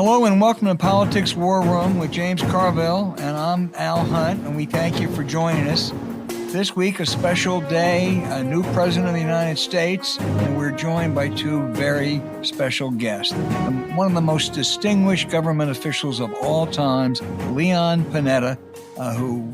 Hello and welcome to Politics War Room with James Carville, and I'm Al Hunt, and we thank you for joining us. This week, a special day, a new president of the United States, and we're joined by two very special guests. One of the most distinguished government officials of all times, Leon Panetta, who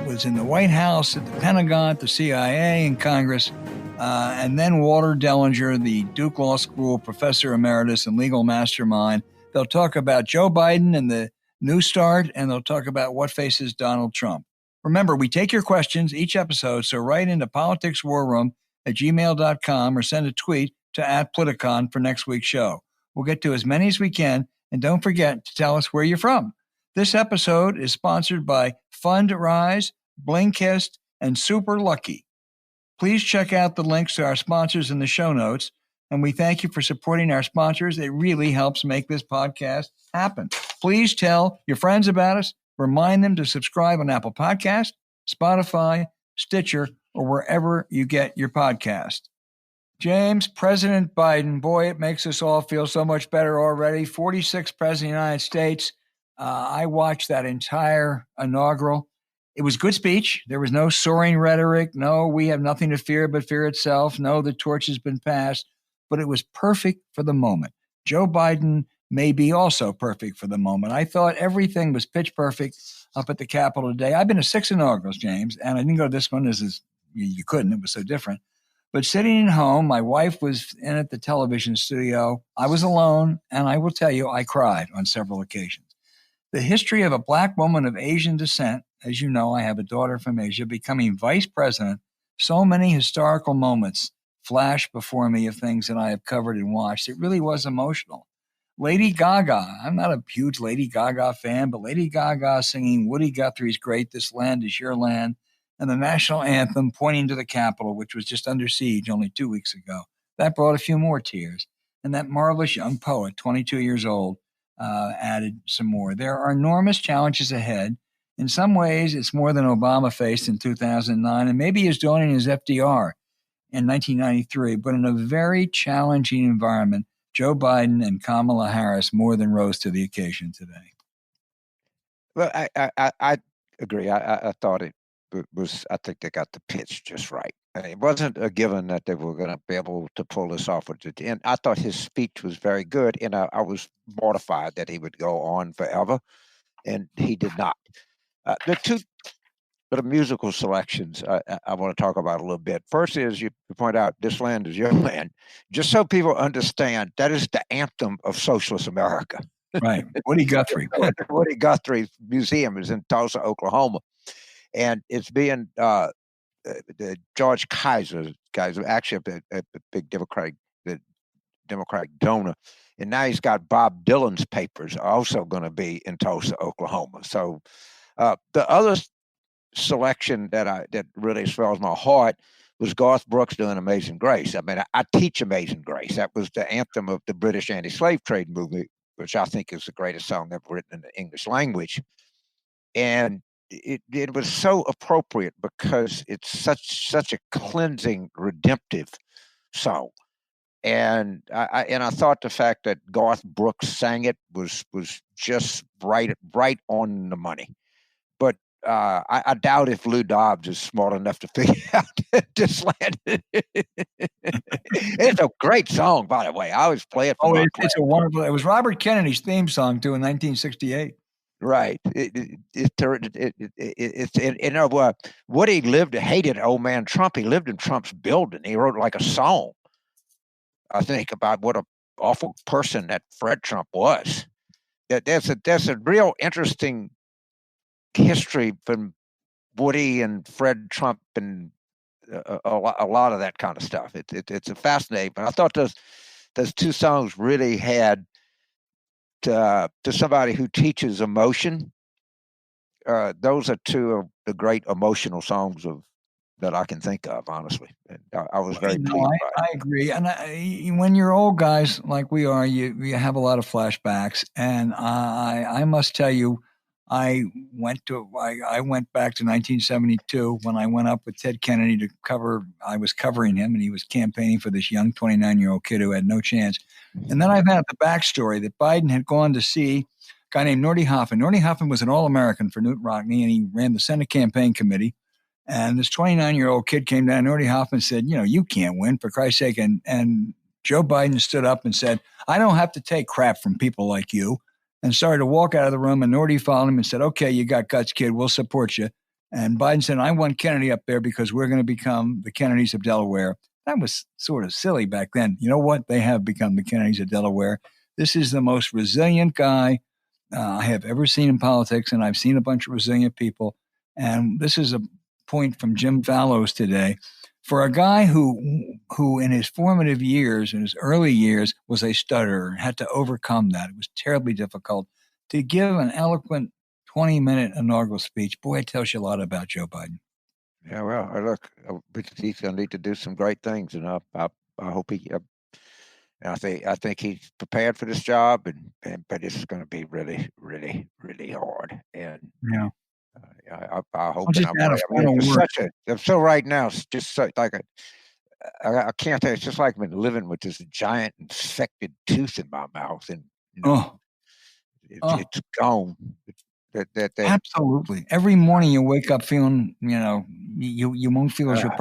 was in the White House, at the Pentagon, at the CIA, and Congress, and then Walter Dellinger, the Duke Law School professor emeritus and legal mastermind. They'll talk about Joe Biden and the New Start, and they'll talk about what faces Donald Trump. Remember, we take your questions each episode, so write into politicswarroom@gmail.com or send a tweet to @Politicon for next week's show. We'll get to as many as we can, and don't forget to tell us where you're from. This episode is sponsored by FUNDRISE, BLINKIST, and Super Lucky. Please check out the links to our sponsors in the show notes, and we thank you for supporting our sponsors. It really helps make this podcast happen. Please tell your friends about us. Remind them to subscribe on Apple Podcasts, Spotify, Stitcher, or wherever you get your podcast. James, President Biden, boy, it makes us all feel so much better already. 46th President of the United States. I watched that entire inaugural. It was a good speech. There was no soaring rhetoric. No, we have nothing to fear but fear itself. No, the torch has been passed. But it was perfect for the moment. Joe Biden may be also perfect for the moment. I thought everything was pitch perfect up at the Capitol today. I've been to 6 inaugurals, James, and I didn't go to this one. You couldn't. It was so different. But sitting at home, my wife was in at the television studio. I was alone, and I will tell you, I cried on several occasions. The history of a Black woman of Asian descent, as you know, I have a daughter from Asia, becoming vice president, so many historical moments flash before me of things that I have covered and watched. It really was emotional. Lady Gaga, I'm not a huge Lady Gaga fan, but Lady Gaga singing Woody Guthrie's Great This Land Is Your Land, and the national anthem pointing to the Capitol, which was just under siege only 2 weeks ago. That brought a few more tears. And that marvelous young poet, 22 years old, added some more. There are enormous challenges ahead. In some ways, it's more than Obama faced in 2009, and maybe as daunting as FDR in 1993, but in a very challenging environment, Joe Biden and Kamala Harris more than rose to the occasion today. Well, I agree. I thought it was, I think they got the pitch just right. It wasn't a given that they were going to be able to pull this off. And I thought his speech was very good, and I was mortified that he would go on forever, and he did not. The two musical selections I want to talk about a little bit. First is, you point out, This Land Is Your Land. Just so people understand, that is the anthem of socialist America. Right. Woody Guthrie. Woody Guthrie Museum is in Tulsa, Oklahoma. And it's being the George Kaiser guys, actually a big Democratic donor. And now he's got Bob Dylan's papers also going to be in Tulsa, Oklahoma. So the other selection that really swells my heart was Garth Brooks doing Amazing Grace. I mean, I teach Amazing Grace. That was the anthem of the British anti-slave trade movement, which I think is the greatest song ever written in the English language. And it was so appropriate because it's such a cleansing, redemptive song. And I thought the fact that Garth Brooks sang it was just right on the money. But I doubt if Lou Dobbs is smart enough to figure out This Land. It's a great song, by the way. I always play it. It's a wonderful. It was Robert Kennedy's theme song too in 1968. Right. Woody hated old man Trump. He lived in Trump's building. He wrote like a song, I think, about what an awful person that Fred Trump was. There's a real interesting history from Woody and Fred Trump and a lot of that kind of stuff. It's a fascinating. But I thought those two songs really had to somebody who teaches emotion. Those are two of the great emotional songs that I can think of, honestly. And I was very pleased. I agree. And when you're old guys like we are, you have a lot of flashbacks. And I must tell you, I went back to 1972 when I went up with Ted Kennedy to cover. I was covering him, and he was campaigning for this young 29-year-old kid who had no chance. And then I found out the backstory that Biden had gone to see a guy named Norty Hoffman. Norty Hoffman was an All-American for Newt Rockney, and he ran the Senate campaign committee. And this 29-year-old kid came down. Norty Hoffman said, you can't win, for Christ's sake. And Joe Biden stood up and said, I don't have to take crap from people like you, and started to walk out of the room. And Norty followed him and said, okay, you got guts, kid. We'll support you. And Biden said, I want Kennedy up there because we're going to become the Kennedys of Delaware. That was sort of silly back then. You know what? They have become the Kennedys of Delaware. This is the most resilient guy I have ever seen in politics, and I've seen a bunch of resilient people. And this is a point from Jim Fallows today. For a guy who in his formative years, in his early years, was a stutterer and had to overcome that. It was terribly difficult. To give an eloquent 20-minute inaugural speech, boy, it tells you a lot about Joe Biden. Yeah, well, look, he's going to need to do some great things, and I hope he. I think he's prepared for this job, but it's going to be really, really, really hard. And yeah. I hope. Just add a final word. So right now, it's just like I can't. It's just like I've been living with this giant infected tooth in my mouth, and it's gone. That Absolutely. Every morning you wake up feeling, you won't feel as your.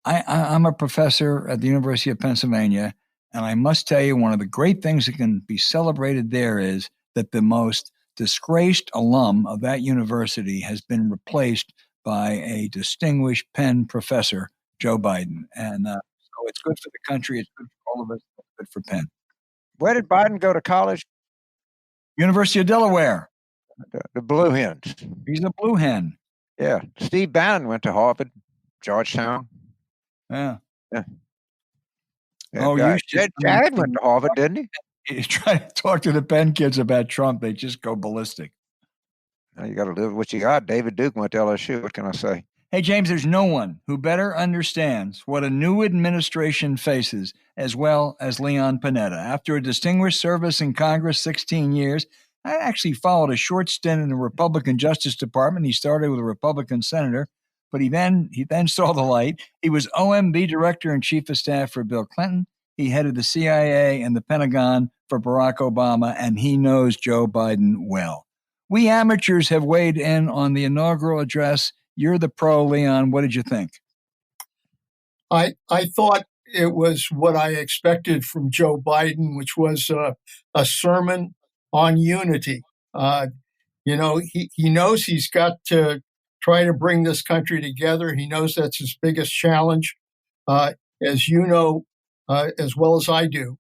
I'm a professor at the University of Pennsylvania, and I must tell you, one of the great things that can be celebrated there is that the most disgraced alum of that university has been replaced by a distinguished Penn professor, Joe Biden. And so it's good for the country. It's good for all of us. It's good for Penn. Where did Biden go to college? University of Delaware. The Blue Hens. He's a blue hen. Yeah. Steve Bannon went to Harvard, Georgetown. Yeah. Oh, Jared went to Harvard, didn't he? You try to talk to the Penn kids about Trump, they just go ballistic. Now you got to live with what you got. David Duke went to LSU. What can I say? Hey, James, there's no one who better understands what a new administration faces as well as Leon Panetta. After a distinguished service in Congress, 16 years, I actually followed a short stint in the Republican Justice Department. He started with a Republican senator, but he then saw the light. He was OMB Director and Chief of Staff for Bill Clinton. He headed the CIA and the Pentagon for Barack Obama, and he knows Joe Biden well. We amateurs have weighed in on the inaugural address. You're the pro, Leon. What did you think? I thought it was what I expected from Joe Biden, which was a sermon on unity. He knows he's got to try to bring this country together. He knows that's his biggest challenge. As you know, as well as I do,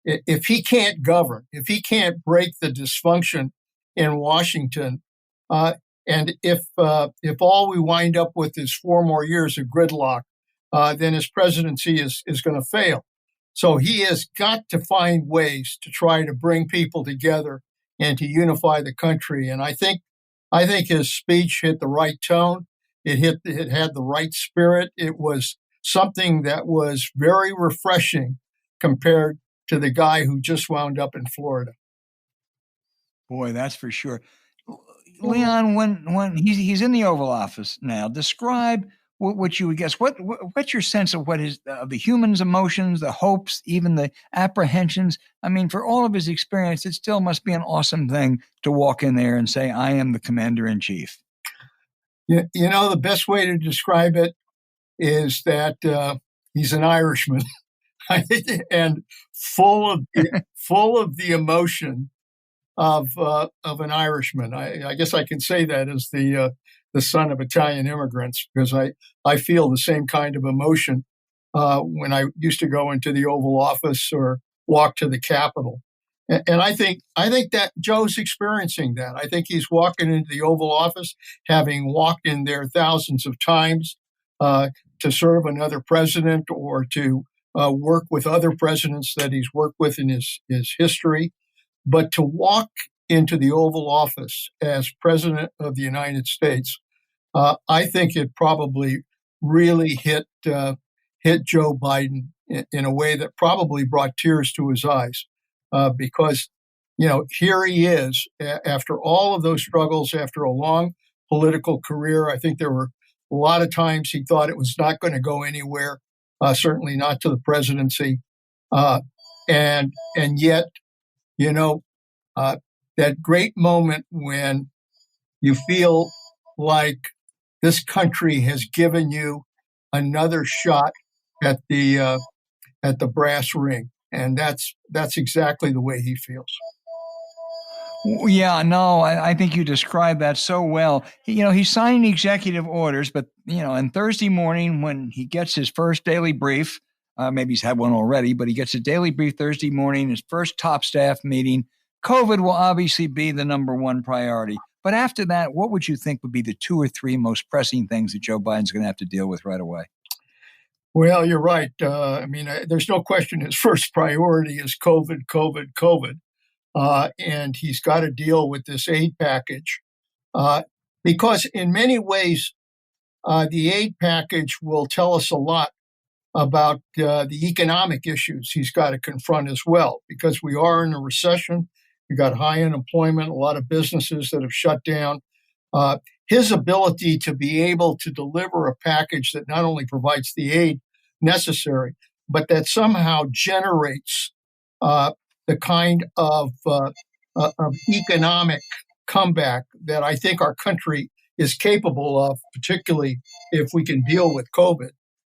if he can't govern, if he can't break the dysfunction in Washington, and if all we wind up with is 4 more years of gridlock, then his presidency is going to fail. So he has got to find ways to try to bring people together and to unify the country. And I think his speech hit the right tone. It had the right spirit. It was something that was very refreshing compared to the guy who just wound up in Florida. Boy, that's for sure. Leon, when he's in the Oval Office now, describe what you would guess. What's your sense of what is the humans' emotions, the hopes, even the apprehensions? I mean, for all of his experience, it still must be an awesome thing to walk in there and say, "I am the commander-in-chief." The best way to describe it is that he's an Irishman, and full of the emotion of an Irishman. I guess I can say that as the son of Italian immigrants, because I feel the same kind of emotion when I used to go into the Oval Office or walk to the Capitol. And I think that Joe's experiencing that. I think he's walking into the Oval Office, having walked in there thousands of times to serve another president or to work with other presidents that he's worked with in his history. But to walk into the Oval Office as president of the United States, I think it probably really hit Joe Biden in a way that probably brought tears to his eyes, because here he is after all of those struggles, after a long political career. I think there were a lot of times he thought it was not going to go anywhere, certainly not to the presidency. And yet, that great moment when you feel like this country has given you another shot at the brass ring, and that's exactly the way he feels. Yeah, no, I think you described that so well. He's signing executive orders, but, on Thursday morning when he gets his first daily brief, maybe he's had one already, but he gets a daily brief Thursday morning, his first top staff meeting. COVID will obviously be the number one priority. But after that, what would you think would be the 2 or 3 most pressing things that Joe Biden's going to have to deal with right away? Well, you're right. There's no question his first priority is COVID. And he's got to deal with this aid package because in many ways, the aid package will tell us a lot about the economic issues he's got to confront as well, because we are in a recession. We've got high unemployment, a lot of businesses that have shut down. His ability to be able to deliver a package that not only provides the aid necessary, but that somehow generates the kind of economic comeback that I think our country is capable of, particularly if we can deal with COVID.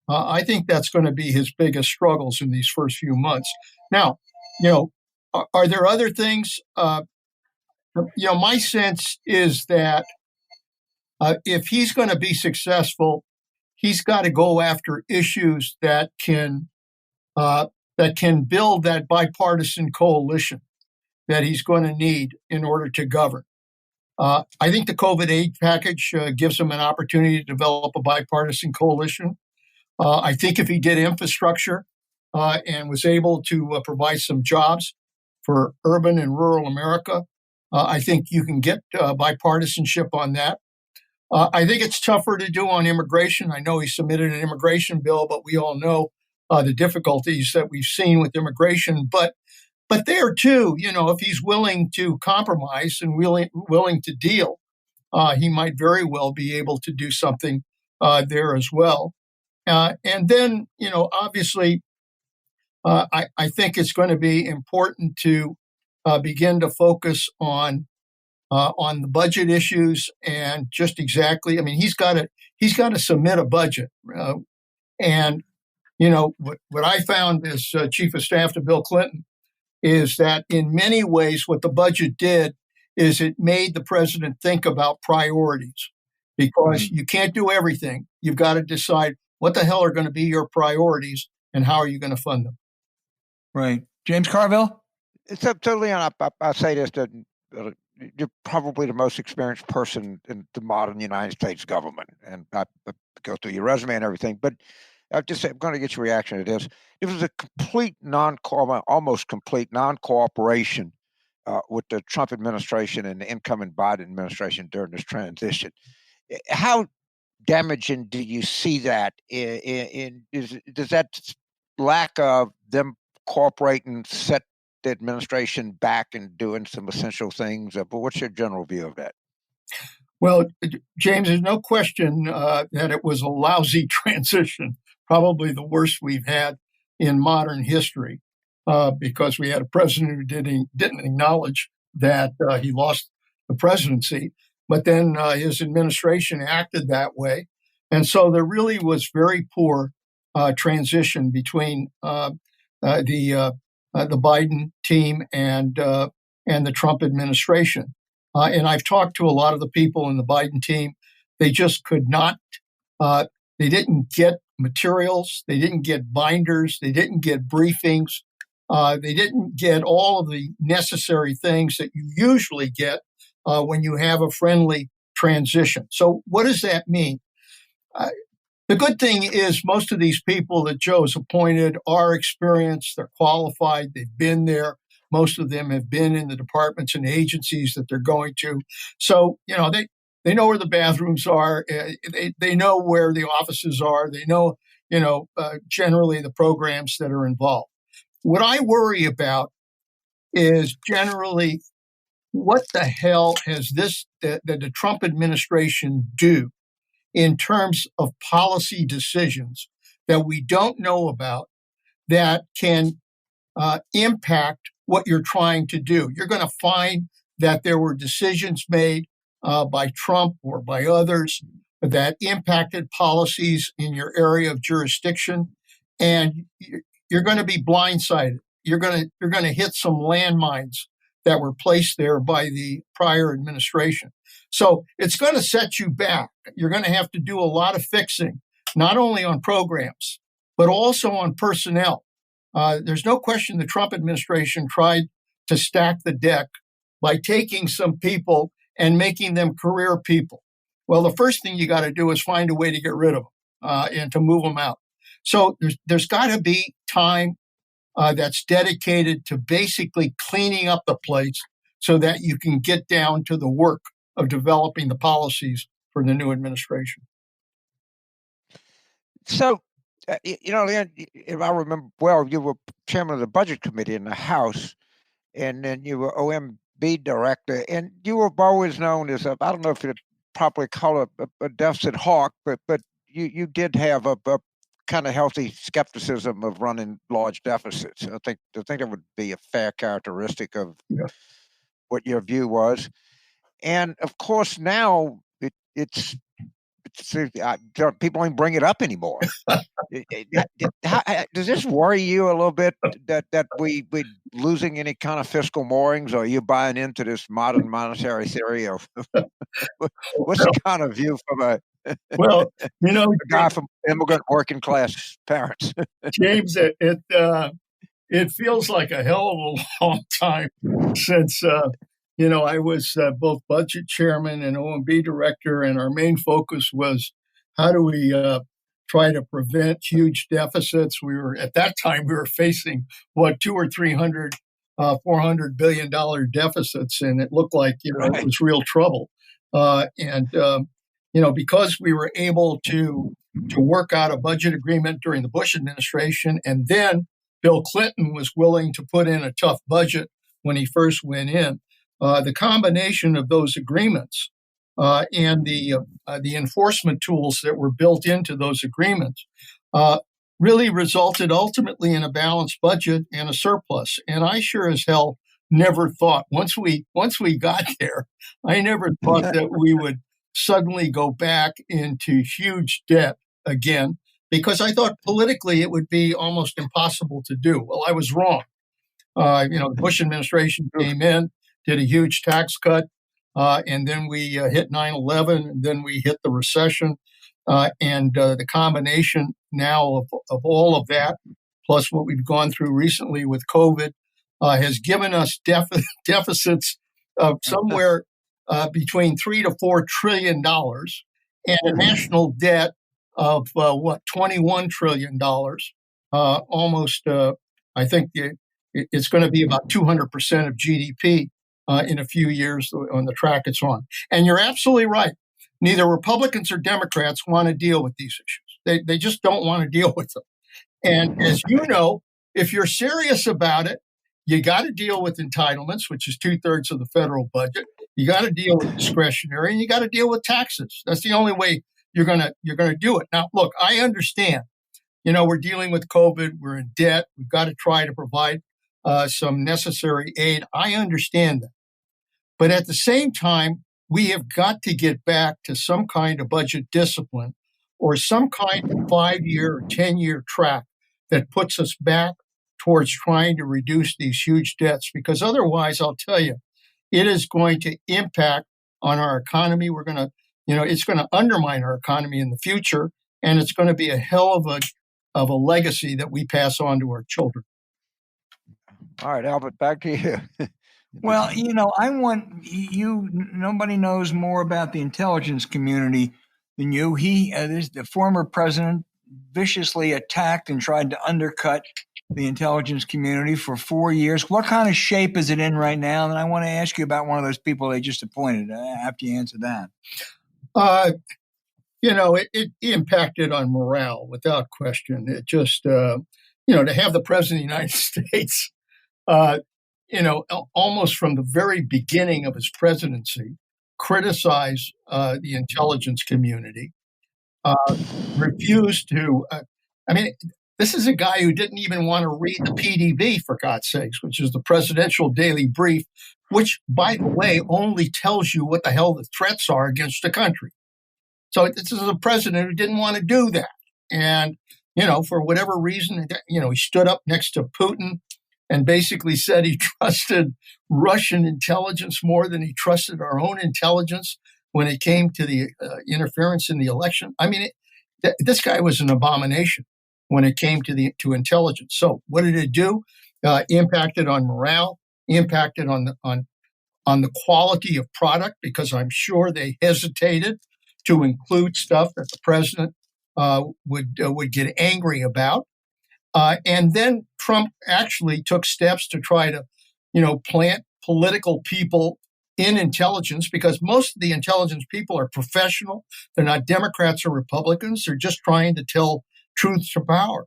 I think that's going to be his biggest struggles in these first few months. Now, are there other things? My sense is that if he's going to be successful, he's got to go after issues that can build that bipartisan coalition that he's going to need in order to govern. I think the COVID aid package gives him an opportunity to develop a bipartisan coalition. I think if he did infrastructure and was able to provide some jobs for urban and rural America, I think you can get bipartisanship on that. I think it's tougher to do on immigration. I know he submitted an immigration bill, but we all know the difficulties that we've seen with immigration. But there too, if he's willing to compromise and willing to deal, he might very well be able to do something there as well. And then, obviously, I think it's going to be important to begin to focus on the budget issues and just exactly. I mean, he's got to submit a budget, and what I found as chief of staff to Bill Clinton is that in many ways, what the budget did is it made the president think about priorities, because you can't do everything. You've got to decide what the hell are going to be your priorities and how are you going to fund them. Right. James Carville? It's totally on. I say this, that you're probably the most experienced person in the modern United States government. And I go through your resume and everything. But I'm going to get your reaction to this. It was a almost complete non-cooperation with the Trump administration and the incoming Biden administration during this transition. How damaging do you see that? Does that lack of them cooperating set the administration back and doing some essential things? But what's your general view of that? Well, James, there's no question that it was a lousy transition, probably the worst we've had in modern history, because we had a president who didn't acknowledge that he lost the presidency, but then his administration acted that way. And so there really was very poor transition between the Biden team and the Trump administration. And I've talked to a lot of the people in the Biden team. They just could not, they didn't get materials. They didn't get binders. They didn't get briefings. They didn't get all of the necessary things that you usually get when you have a friendly transition. So what does that mean? The good thing is most of these people that Joe's appointed are experienced, they're qualified, they've been there. Most of them have been in the departments and agencies that they're going to. So, they know where the bathrooms are. They know where the offices are. They know, generally the programs that are involved. What I worry about is generally, what the hell has the Trump administration do in terms of policy decisions that we don't know about that can impact what you're trying to do? You're going to find that there were decisions made by Trump or by others that impacted policies in your area of jurisdiction, and you're going to be blindsided. You're going to hit some landmines that were placed there by the prior administration. So it's going to set you back. You're going to have to do a lot of fixing, not only on programs, but also on personnel. There's no question the Trump administration tried to stack the deck by taking some people and making them career people. Well, the first thing you got to do is find a way to get rid of them and to move them out. So there's got to be time that's dedicated to basically cleaning up the place so that you can get down to the work of developing the policies for the new administration. So, Leon, if I remember well, you were chairman of the Budget Committee in the House, and then you were OMB director, and you were always known as I don't know if you'd properly call it a deficit hawk, but you did have a kind of healthy skepticism of running large deficits. I think that would be a fair characteristic of what your view was. And of course, now it's people don't bring it up anymore. Does this worry you a little bit that we losing any kind of fiscal moorings, or are you buying into this modern monetary theory? Of what's the kind of view from a guy from immigrant working class parents? James, it feels like a hell of a long time since I was both budget chairman and OMB director, and our main focus was how do we try to prevent huge deficits. At that time we were facing $200 or $300, $400 billion deficits, and it looked like it was real trouble. Because we were able to work out a budget agreement during the Bush administration, and then Bill Clinton was willing to put in a tough budget when he first went in. The combination of those agreements and the enforcement tools that were built into those agreements really resulted ultimately in a balanced budget and a surplus. And I sure as hell never thought, once we got there, I never thought that we would suddenly go back into huge debt again, because I thought politically it would be almost impossible to do. Well, I was wrong. The Bush administration came in, did a huge tax cut, and then we hit 9/11, and then we hit the recession. And the combination now of all of that, plus what we've gone through recently with COVID, has given us deficits of somewhere between $3 to $4 trillion, and a national debt of $21 trillion. Almost, I think it's going to be about 200% of GDP in a few years on the track it's on. And you're absolutely right. Neither Republicans or Democrats want to deal with these issues. They just don't want to deal with them. And as you know, if you're serious about it, you got to deal with entitlements, which is 2/3 of the federal budget. You got to deal with discretionary, and you got to deal with taxes. That's the only way you're gonna do it. Now, look, I understand. We're dealing with COVID. We're in debt. We've got to try to provide some necessary aid. I understand that. But at the same time, we have got to get back to some kind of budget discipline or some kind of 5-year or 10-year track that puts us back towards trying to reduce these huge debts. Because otherwise, I'll tell you, it is going to impact on our economy. It's going to undermine our economy in the future, and it's going to be a hell of a legacy that we pass on to our children. All right, Albert, back to you. Well, I want you. Nobody knows more about the intelligence community than you. The former president, viciously attacked and tried to undercut the intelligence community for 4 years. What kind of shape is it in right now? And I want to ask you about one of those people they just appointed after you answer that. It impacted on morale without question. It just, to have the president of the United States, almost from the very beginning of his presidency, criticize the intelligence community, refused to. This is a guy who didn't even want to read the PDB, for God's sakes, which is the Presidential Daily Brief, which, by the way, only tells you what the hell the threats are against the country. So this is a president who didn't want to do that. And, for whatever reason, he stood up next to Putin and basically said he trusted Russian intelligence more than he trusted our own intelligence when it came to the interference in the election. This guy was an abomination when it came to intelligence. So what did it do? Impacted on morale, impacted on the quality of product, because I'm sure they hesitated to include stuff that the president would get angry about. And then Trump actually took steps to try to, plant political people in intelligence, because most of the intelligence people are professional. They're not Democrats or Republicans. They're just trying to tell truth to power.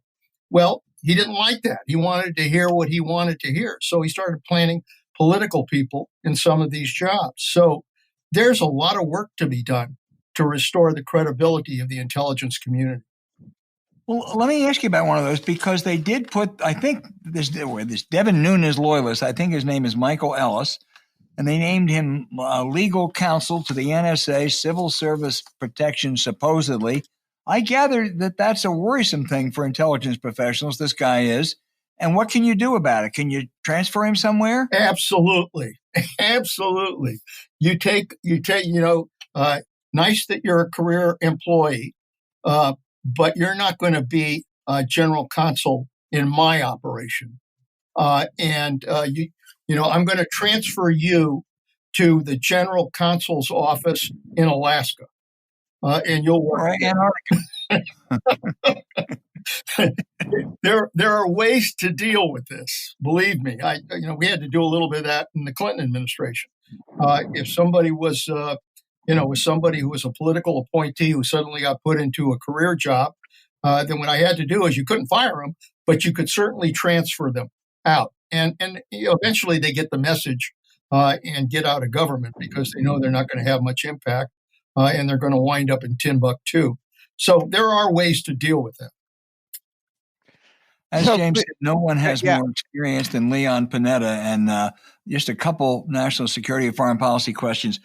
Well, he didn't like that. He wanted to hear what he wanted to hear. So he started planting political people in some of these jobs. So there's a lot of work to be done to restore the credibility of the intelligence community. Well, let me ask you about one of those, because they did put, I think, this Devin Nunes loyalist, I think his name is Michael Ellis, and they named him legal counsel to the NSA, Civil Service Protection, supposedly. I gather that that's a worrisome thing for intelligence professionals, this guy is. And what can you do about it? Can you transfer him somewhere? Absolutely. Absolutely. You take, nice that you're a career employee, but you're not going to be a general counsel in my operation. I'm going to transfer you to the general counsel's office in Alaska, and you'll work. Or Antarctica. There are ways to deal with this. Believe me, we had to do a little bit of that in the Clinton administration. If somebody was, somebody who was a political appointee who suddenly got put into a career job, then what I had to do is you couldn't fire them, but you could certainly transfer them out. And eventually they get the message and get out of government, because they know they're not going to have much impact, and they're going to wind up in Timbuktu. So there are ways to deal with that. As James said, no one has more experience than Leon Panetta. And just a couple national security and foreign policy questions.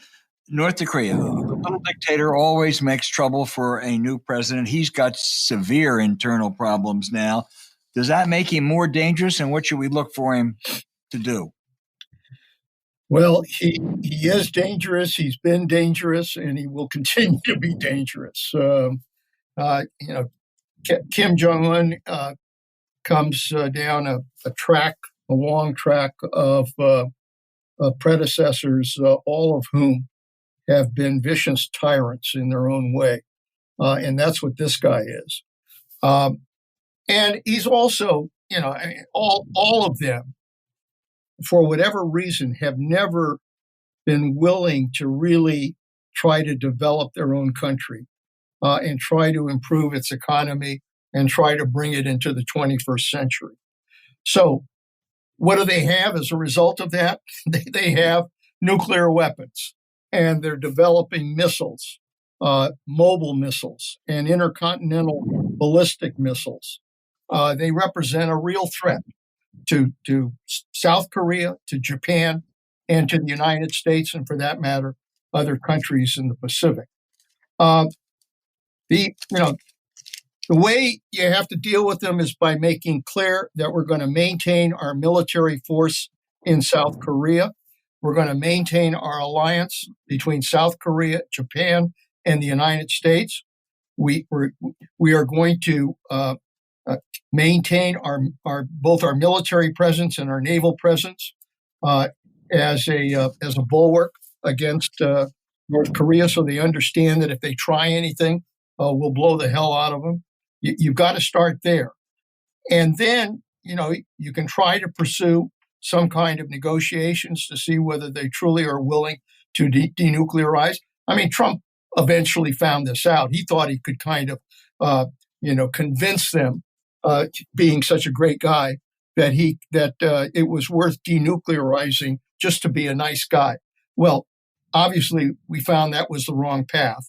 North Korea, the little dictator, always makes trouble for a new president. He's got severe internal problems now. Does that make him more dangerous, and what should we look for him to do? Well, he is dangerous. He's been dangerous, and he will continue to be dangerous. Kim Jong-un comes down a long track of predecessors, all of whom have been vicious tyrants in their own way. And that's what this guy is. And he's also, all of them, for whatever reason, have never been willing to really try to develop their own country and try to improve its economy and try to bring it into the 21st century. So what do they have as a result of that? They have nuclear weapons, and they're developing missiles, mobile missiles, and intercontinental ballistic missiles. They represent a real threat to South Korea, to Japan, and to the United States, and for that matter, other countries in the Pacific. The way you have to deal with them is by making clear that we're going to maintain our military force in South Korea. We're going to maintain our alliance between South Korea, Japan, and the United States. We are going to maintain our both our military presence and our naval presence as a bulwark against North Korea, so they understand that if they try anything, we'll blow the hell out of them. You've got to start there. And then, you can try to pursue some kind of negotiations to see whether they truly are willing to denuclearize. I mean, Trump eventually found this out. He thought he could kind of, convince them, being such a great guy, that it was worth denuclearizing just to be a nice guy. Well, obviously, we found that was the wrong path.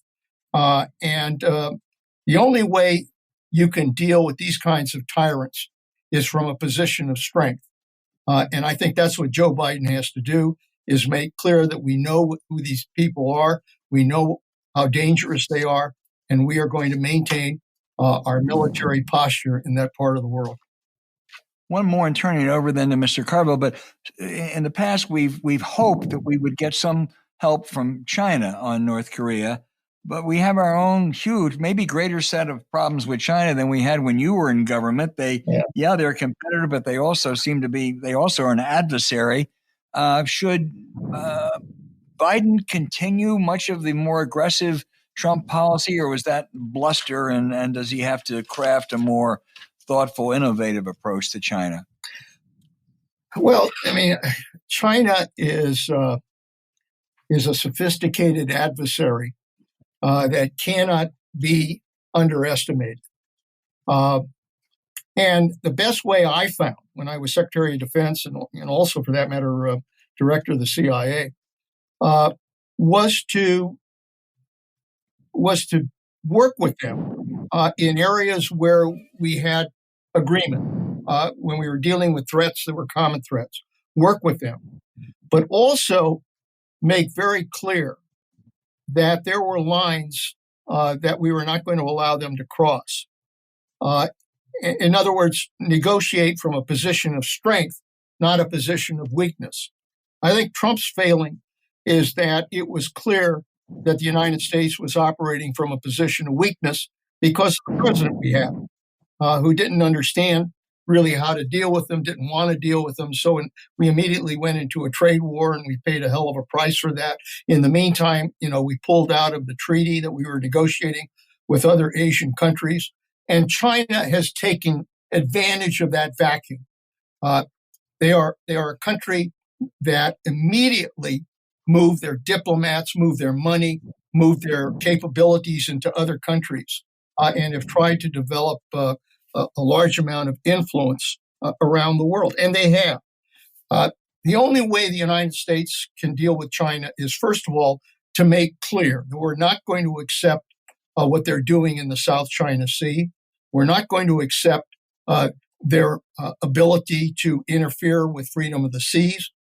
And the only way you can deal with these kinds of tyrants is from a position of strength. And I think that's what Joe Biden has to do, is make clear that we know who these people are, we know how dangerous they are, and we are going to maintain our military posture in that part of the world. One more and turning it over then to Mr. Carville, but in the past we've hoped that we would get some help from China on North Korea, but we have our own huge, maybe greater set of problems with China than we had when you were in government. They're a competitor, but they also are an adversary. Should Biden continue much of the more aggressive Trump policy, or was that bluster, and does he have to craft a more thoughtful, innovative approach to China? Well, I mean, China is a sophisticated adversary that cannot be underestimated. And the best way I found when I was Secretary of Defense and also, for that matter, Director of the CIA, was to work with them in areas where we had agreement. When we were dealing with threats that were common threats, work with them, but also make very clear that there were lines that we were not going to allow them to cross. In other words, negotiate from a position of strength, not a position of weakness. I think Trump's failing is that it was clear that the United States was operating from a position of weakness because of the president we had, who didn't understand really how to deal with them, didn't want to deal with them. So we immediately went into a trade war, and we paid a hell of a price for that. In the meantime, we pulled out of the treaty that we were negotiating with other Asian countries. And China has taken advantage of that vacuum. They are a country that immediately moved their diplomats, moved their money, moved their capabilities into other countries, and have tried to develop a large amount of influence around the world. And they have. The only way the United States can deal with China is, first of all, to make clear that we're not going to accept what they're doing in the South China Sea. We're not going to accept their ability to interfere with freedom of the seas.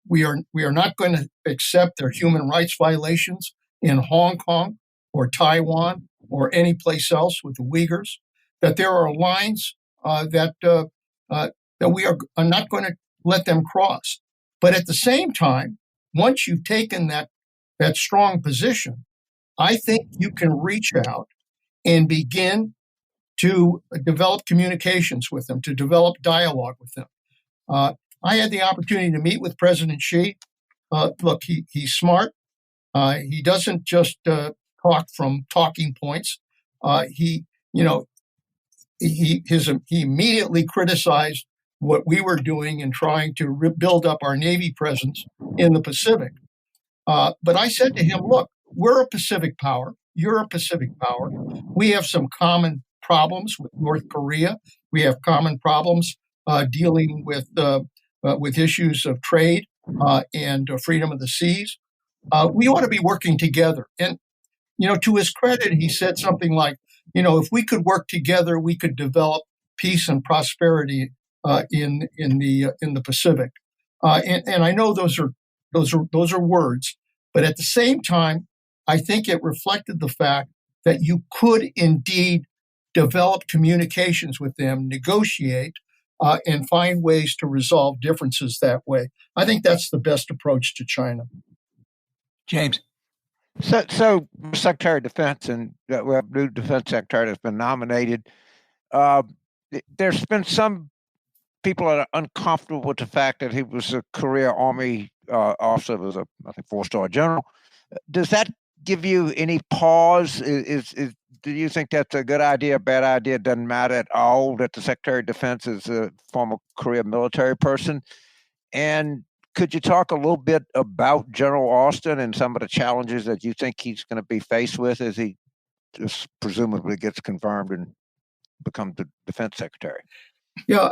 We are not going to accept their human rights violations in Hong Kong or Taiwan or any place else with the Uyghurs. That there are lines that we are not going to let them cross. But at the same time, once you've taken that strong position, I think you can reach out and begin to develop communications with them, to develop dialogue with them. I had the opportunity to meet with President Xi. Look, he's smart. He doesn't just talk from talking points. He immediately criticized what we were doing in trying to build up our Navy presence in the Pacific. But I said to him, look, we're a Pacific power. You're a Pacific power. We have some common problems with North Korea. We have common problems dealing with issues of trade and freedom of the seas. We ought to be working together. And, to his credit, he said something like, if we could work together, we could develop peace and prosperity in the Pacific. And I know those are words, but at the same time, I think it reflected the fact that you could indeed develop communications with them, negotiate, and find ways to resolve differences that way. I think that's the best approach to China. James. So Secretary of Defense, and we have a new Defense Secretary that's been nominated. There's been some people that are uncomfortable with the fact that he was a career Army officer, was a 4-star general. Does that give you any pause? Do you think that's a good idea, bad idea? It doesn't matter at all that the Secretary of Defense is a former career military person? And could you talk a little bit about General Austin and some of the challenges that you think he's going to be faced with as he just presumably gets confirmed and becomes the Defense Secretary? Yeah,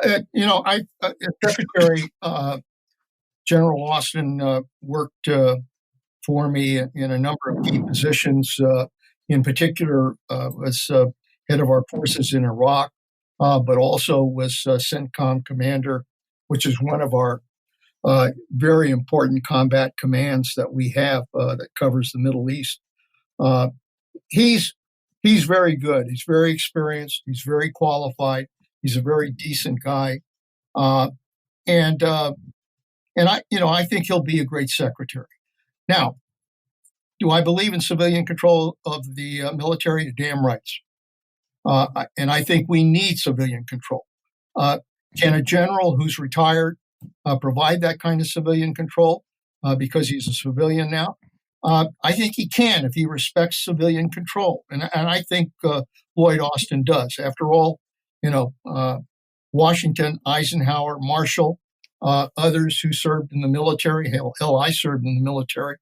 Secretary General Austin worked for me in a number of key positions. In particular, was head of our forces in Iraq, but also was CENTCOM commander, which is one of our very important combat commands that we have that covers the Middle East. He's very good. He's very experienced. He's very qualified. He's a very decent guy, and I think he'll be a great secretary. Now, do I believe in civilian control of the military? Damn rights. And I think we need civilian control. Can a general who's retired provide that kind of civilian control because he's a civilian now? I think he can if he respects civilian control. And I think Lloyd Austin does. After all, Washington, Eisenhower, Marshall, others who served in the military, hell, I served in the military.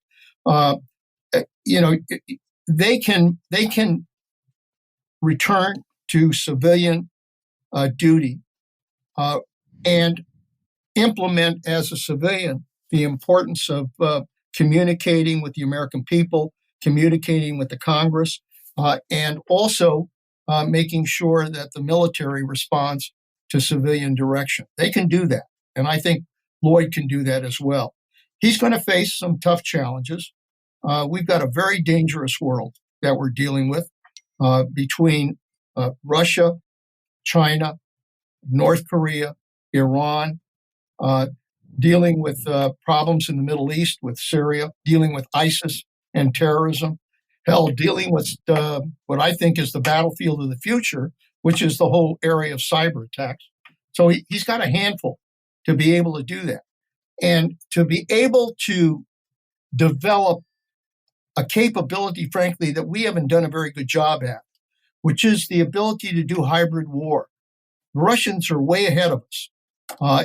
They can return to civilian duty and implement as a civilian the importance of communicating with the American people, communicating with the Congress, and also making sure that the military responds to civilian direction. They can do that. And I think Lloyd can do that as well. He's going to face some tough challenges. We've got a very dangerous world that we're dealing with between Russia, China, North Korea, Iran, dealing with problems in the Middle East with Syria, dealing with ISIS and terrorism, dealing with what I think is the battlefield of the future, which is the whole area of cyber attacks. So he's got a handful to be able to do that. And to be able to develop a capability, frankly, that we haven't done a very good job at, which is the ability to do hybrid war. The Russians are way ahead of us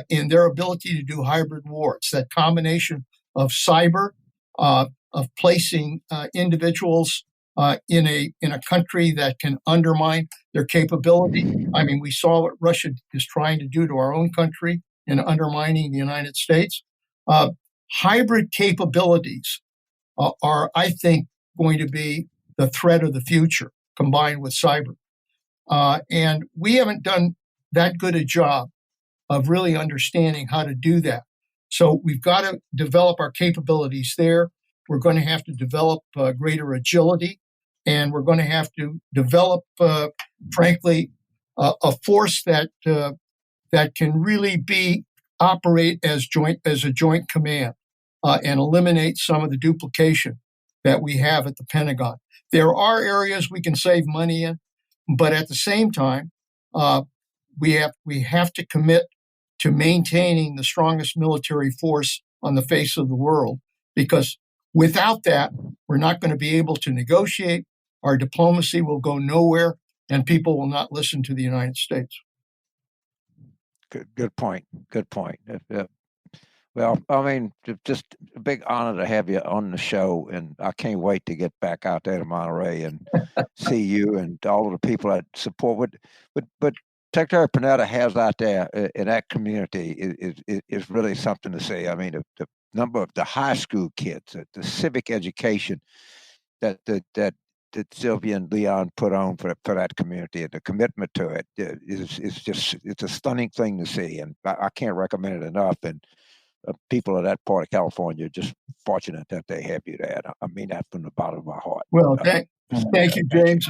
in their ability to do hybrid war. It's that combination of cyber, of placing individuals in a country that can undermine their capability. I mean, we saw what Russia is trying to do to our own country in undermining the United States. Hybrid capabilities are, I think, going to be the threat of the future combined with cyber. And we haven't done that good a job of really understanding how to do that. So we've got to develop our capabilities there. We're going to have to develop greater agility, and we're going to have to develop, frankly, a force that can really operate as a joint command and eliminate some of the duplication that we have at the Pentagon. There are areas we can save money in, but at the same time, we have to commit to maintaining the strongest military force on the face of the world, because without that, we're not going to be able to negotiate. Our diplomacy will go nowhere, and people will not listen to the United States. Good point. Good point. Well, I mean, just a big honor to have you on the show, and I can't wait to get back out there to Monterey and see you and all of the people that support. But Secretary Panetta has out there in that community is really something to see. I mean, the number of the high school kids, the civic education that Sylvia and Leon put on for that community, and the commitment to it it's a stunning thing to see, and I can't recommend it enough. And people of that part of California are just fortunate that they have you there. I mean that from the bottom of my heart. Well, thank you, James.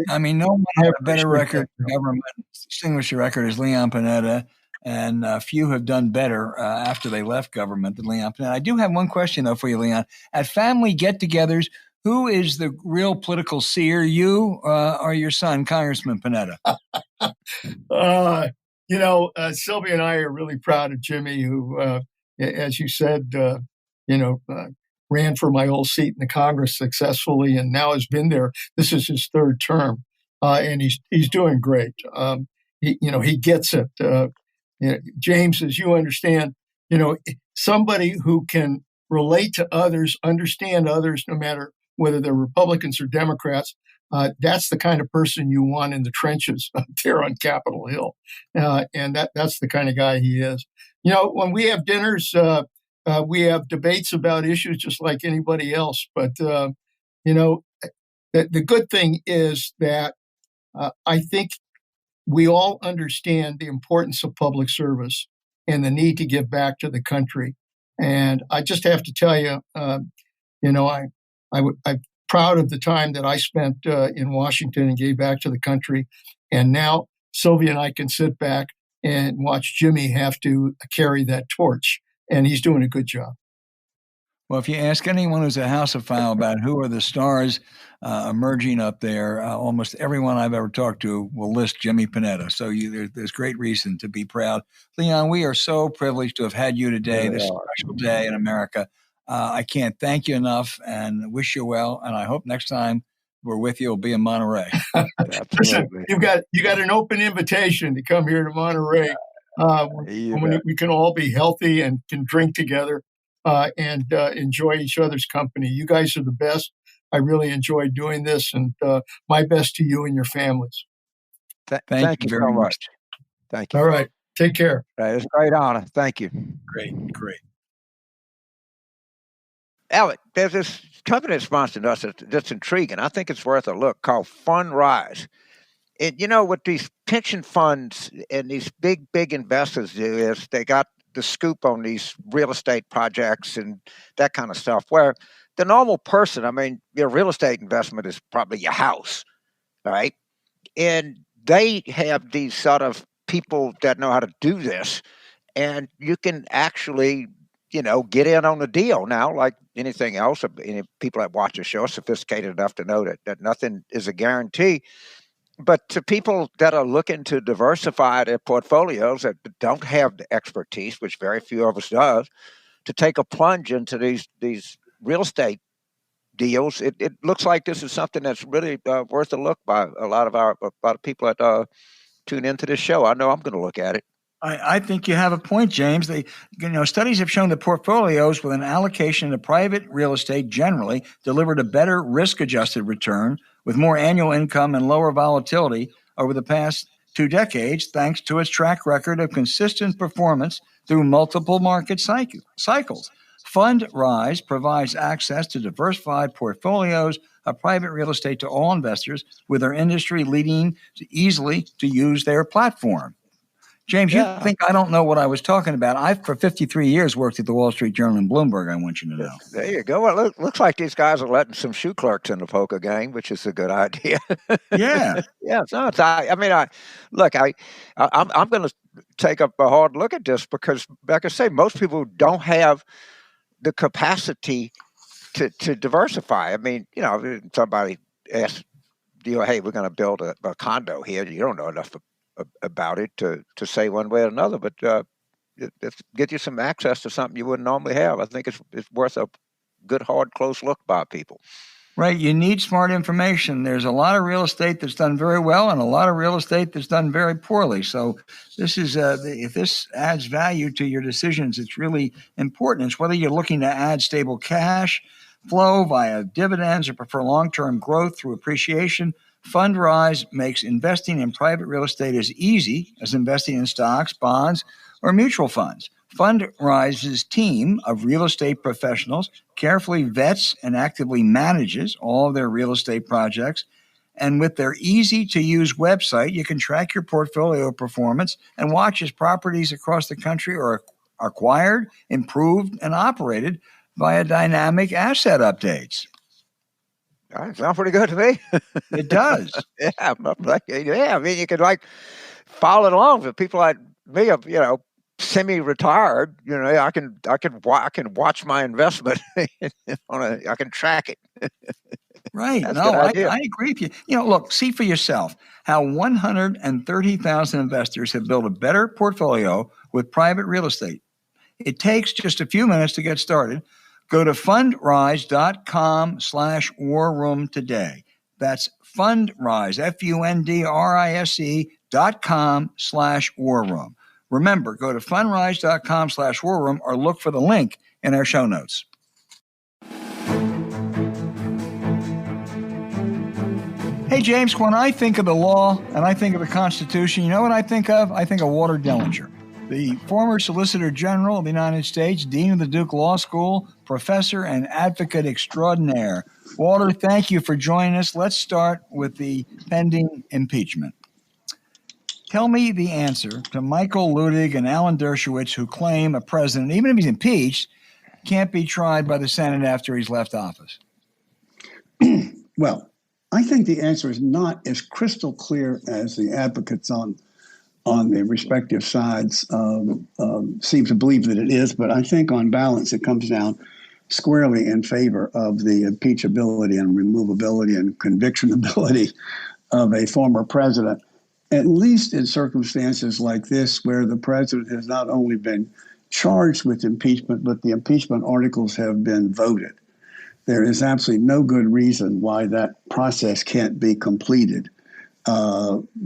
I mean, no one has a better record for government, distinguished record as Leon Panetta, and few have done better after they left government than Leon Panetta. I do have one question, though, for you, Leon. At family get-togethers, who is the real political seer, you or your son, Congressman Panetta? Sylvia and I are really proud of Jimmy, who, as you said, ran for my old seat in the Congress successfully, and now has been there. This is his third term, and he's doing great. He gets it. James, as you understand, somebody who can relate to others, understand others, no matter whether they're Republicans or Democrats, That's the kind of person you want in the trenches up there on Capitol Hill. And that's the kind of guy he is. When we have dinners, we have debates about issues just like anybody else. But, the good thing is that I think we all understand the importance of public service and the need to give back to the country. And I just have to tell you, I'm proud of the time that I spent in Washington and gave back to the country. And now Sylvia and I can sit back and watch Jimmy have to carry that torch. And he's doing a good job. Well, if you ask anyone who's a Houseophile about who are the stars emerging up there, almost everyone I've ever talked to will list Jimmy Panetta. So there's great reason to be proud. Leon, we are so privileged to have had you today, this special day in America. I can't thank you enough and wish you well. And I hope next time we're with you, it'll be in Monterey. Listen, you got an open invitation to come here to Monterey. When we can all be healthy and can drink together. And enjoy each other's company. You guys are the best. I really enjoyed doing this, and my best to you and your families. Thank you very much. Thank you. All right. Take care. It's a great honor. Thank you. Great. Alec, there's this company that sponsored us that's intriguing. I think it's worth a look, called FUNDRISE. What these pension funds and these big investors do is they got the scoop on these real estate projects and that kind of stuff, where the normal person, your real estate investment is probably your house, all right? And they have these sort of people that know how to do this, and you can actually, get in on the deal now, like anything else. Any people that watch the show are sophisticated enough to know that nothing is a guarantee. But to people that are looking to diversify their portfolios that don't have the expertise, which very few of us does, to take a plunge into these real estate deals, it looks like this is something that's really worth a look by a lot of people that tune into this show. I know I'm going to look at it. I think you have a point, James. Studies have shown that portfolios with an allocation to private real estate generally delivered a better risk-adjusted return with more annual income and lower volatility over the past 2 decades, thanks to its track record of consistent performance through multiple market cycles. FUNDRISE provides access to diversified portfolios of private real estate to all investors with their industry leading easily to use their platform. James, you think I don't know what I was talking about. I've, for 53 years, worked at the Wall Street Journal and Bloomberg, I want you to know. There you go. Well, looks like these guys are letting some shoe clerks in the poker game, which is a good idea. Yeah. Yeah. So I'm going to take a hard look at this because, like I say, most people don't have the capacity to diversify. Somebody asks you, hey, we're going to build a condo here. You don't know enough about it to say one way or another, but it get you some access to something you wouldn't normally have. I think it's worth a good, hard, close look by people. Right. You need smart information. There's a lot of real estate that's done very well and a lot of real estate that's done very poorly. So this is if this adds value to your decisions, it's really important. It's whether you're looking to add stable cash flow via dividends or prefer long-term growth through appreciation. FUNDRISE makes investing in private real estate as easy as investing in stocks, bonds, or mutual funds. FUNDRISE's team of real estate professionals carefully vets and actively manages all of their real estate projects. And with their easy-to-use website, you can track your portfolio performance and watch as properties across the country are acquired, improved, and operated via dynamic asset updates. That sounds pretty good to me. It does. Yeah. You could follow it along for people like me, semi-retired. I can watch my investment. I can track it. Right. No, I agree with you. Look, see for yourself how 130,000 investors have built a better portfolio with private real estate. It takes just a few minutes to get started. Go to fundrise.com/war room today. That's FUNDRISE, FUNDRISE.com/war room. Remember, go to fundrise.com/war room or look for the link in our show notes. Hey, James, when I think of the law and I think of the Constitution, you know what I think of? I think of Walter Dellinger, the former Solicitor General of the United States, Dean of the Duke Law School, professor and advocate extraordinaire. Walter, thank you for joining us. Let's start with the pending impeachment. Tell me the answer to Michael Luttig and Alan Dershowitz, who claim a president, even if he's impeached, can't be tried by the Senate after he's left office. Well, I think the answer is not as crystal clear as the advocates on the respective sides seem to believe that it is, but I think on balance it comes down squarely in favor of the impeachability and removability and convictionability of a former president, at least in circumstances like this where the president has not only been charged with impeachment, but the impeachment articles have been voted. There is absolutely no good reason why that process can't be completed.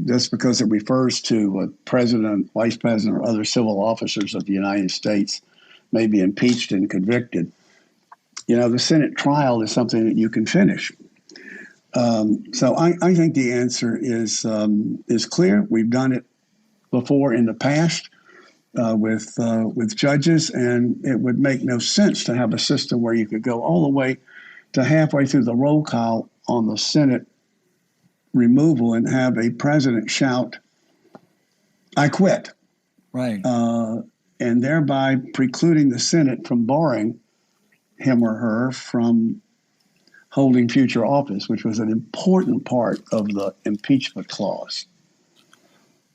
Just because it refers to a president, vice president, or other civil officers of the United States may be impeached and convicted. You know, the Senate trial is something that you can finish. So I think the answer is clear. We've done it before in the past with judges, and it would make no sense to have a system where you could go all the way to halfway through the roll call on the Senate removal and have a president shout, "I quit." Right. And thereby precluding the Senate from barring him or her from holding future office, which was an important part of the impeachment clause.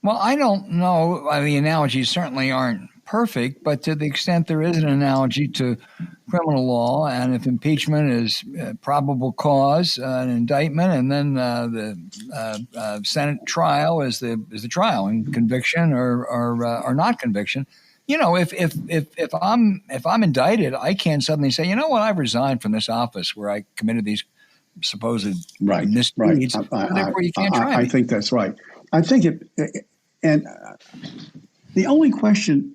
Well, I don't know. The analogies certainly aren't perfect, but to the extent there is an analogy to criminal law, and if impeachment is probable cause, an indictment, and then the Senate trial is the trial, and conviction or not conviction. You know, if I'm indicted, I can't suddenly say, you know what, I've resigned from this office where I committed these supposed misdeeds. Right. Therefore, you can't try me. I think that's right. I think and the only question,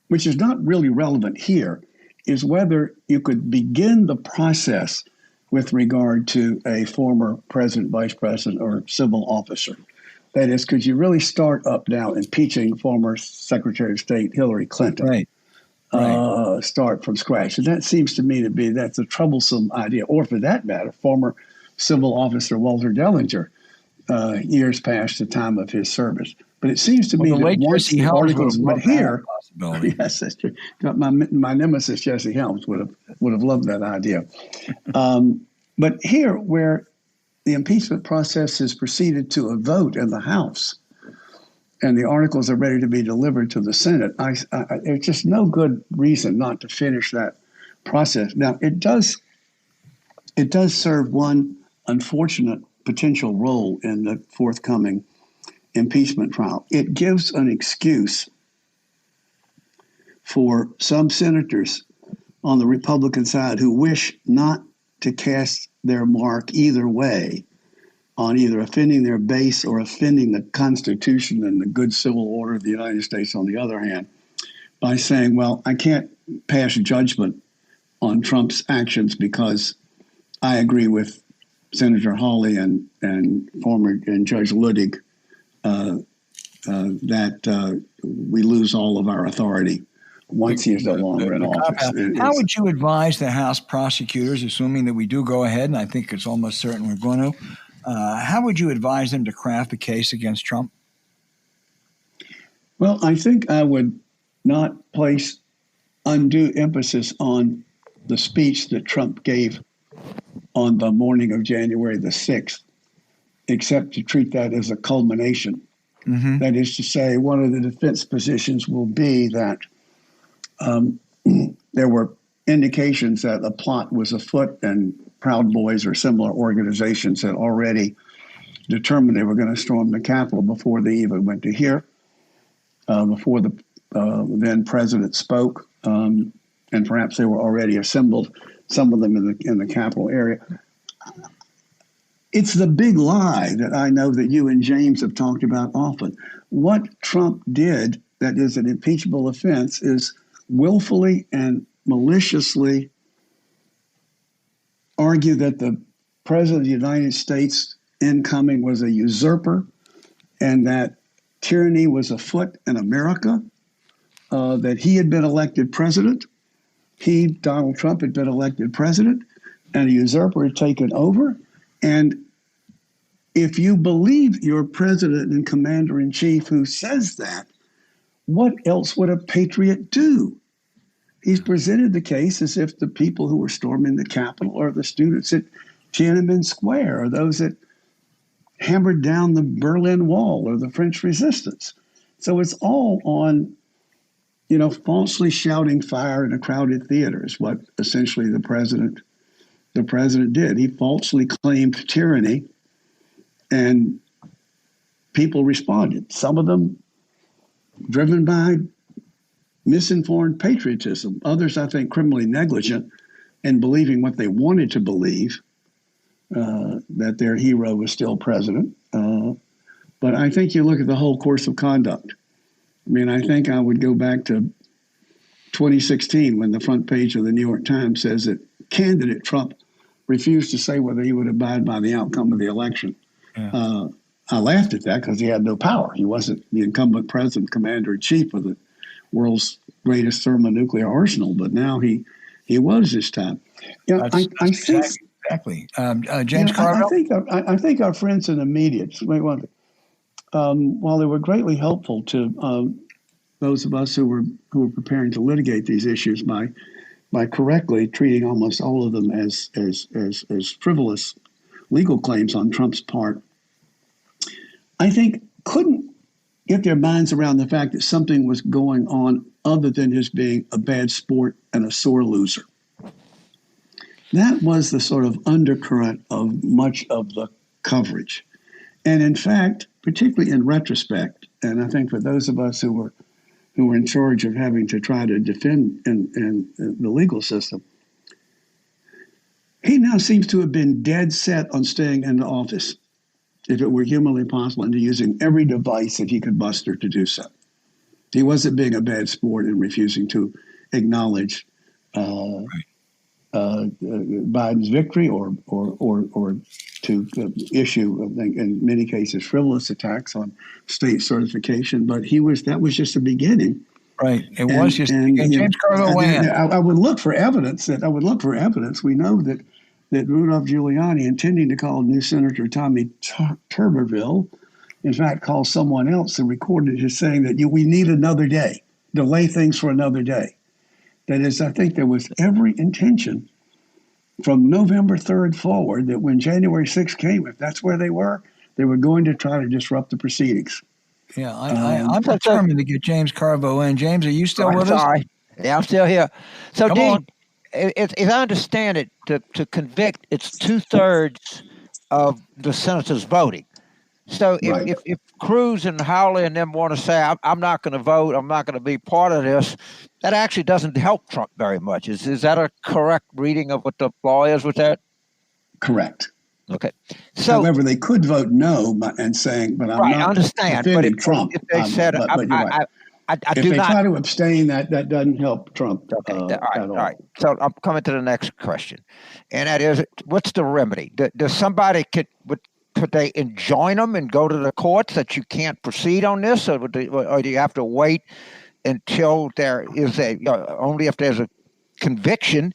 which is not really relevant here, is whether you could begin the process with regard to a former president, vice president, or civil officer. That is, could you really start up now impeaching former Secretary of State Hillary Clinton? Right. Start from scratch. And that seems to me that's a troublesome idea. Or for that matter, former civil officer Walter Dellinger, years past the time of his service. But it seems to me that once the articles went here, yes, that's true. My nemesis Jesse Helms would have loved that idea. But here, where the impeachment process has proceeded to a vote in the House, and the articles are ready to be delivered to the Senate, there's just no good reason not to finish that process. Now, it does serve one unfortunate potential role in the forthcoming impeachment trial. It gives an excuse for some senators on the Republican side who wish not to cast their mark either way on either offending their base or offending the Constitution and the good civil order of the United States on the other hand, by saying, well, I can't pass judgment on Trump's actions because I agree with Senator Hawley and Judge Luttig that we lose all of our authority once he is no longer in office. How would you advise the House prosecutors, assuming that we do go ahead, and I think it's almost certain we're going to, how would you advise them to craft a case against Trump? Well, I think I would not place undue emphasis on the speech that Trump gave on the morning of January the 6th, except to treat that as a culmination. Mm-hmm. That is to say, one of the defense positions will be that there were indications that a plot was afoot and Proud Boys or similar organizations had already determined they were going to storm the Capitol before they even went to hear, before the then president spoke, and perhaps they were already assembled, some of them in the Capitol area. It's the big lie that I know that you and James have talked about often. What Trump did that is an impeachable offense is willfully and maliciously argue that the President of the United States incoming was a usurper and that tyranny was afoot in America, that he had been elected president. He, Donald Trump, had been elected president, and a usurper had taken over. And if you believe your president and commander-in-chief who says that, what else would a patriot do? He's presented the case as if the people who were storming the Capitol are the students at Tiananmen Square, or those that hammered down the Berlin Wall or the French Resistance. So it's all on, falsely shouting fire in a crowded theater is what essentially the president did. He falsely claimed tyranny, and people responded. Some of them driven by misinformed patriotism. Others, I think, criminally negligent in believing what they wanted to believe, that their hero was still president. But I think you look at the whole course of conduct. I mean, I think I would go back to 2016 when the front page of the New York Times says that candidate Trump refused to say whether he would abide by the outcome of the election. Yeah. I laughed at that because he had no power. He wasn't the incumbent president, commander-in-chief of the world's greatest thermonuclear arsenal, but now he was this time. I think exactly. James Carville? I think our friends in the media, while they were greatly helpful to those of us who were preparing to litigate these issues by correctly treating almost all of them as frivolous legal claims on Trump's part, I think couldn't get their minds around the fact that something was going on other than his being a bad sport and a sore loser. That was the sort of undercurrent of much of the coverage. And in fact, particularly in retrospect, and I think for those of us who were in charge of having to try to defend in the legal system, he now seems to have been dead set on staying in the office, if it were humanly possible, and using every device that he could muster to do so. He wasn't being a bad sport and refusing to acknowledge Biden's victory or to issue, I think, in many cases, frivolous attacks on state certification. But that was just the beginning. Right. Was just James Carville. I would look for evidence. We know that Rudolph Giuliani, intending to call new Senator Tommy Tuberville, in fact, called someone else and recorded his saying that we need another day, delay things for another day. That is, I think there was every intention from November 3rd forward that when January 6th came, if that's where they were going to try to disrupt the proceedings. Yeah, I'm determined to get James Carville in. James, are you still with us? Sorry. Yeah, I'm still here. So, Come Dean, on. If I understand it, to convict, it's 2/3 of the senators voting. So if Cruz and Hawley and them want to say, I'm not going to vote, I'm not going to be part of this, that actually doesn't help Trump very much. Is that a correct reading of what the law is with that? Correct. Okay. So, however, they could vote no and saying, but I'm not defending Trump. If they said, if they try to abstain, that doesn't help Trump at all. All right. So I'm coming to the next question, and that is, what's the remedy? Does somebody could they enjoin them and go to the courts that you can't proceed on this, or do you have to wait until there is only if there's a conviction,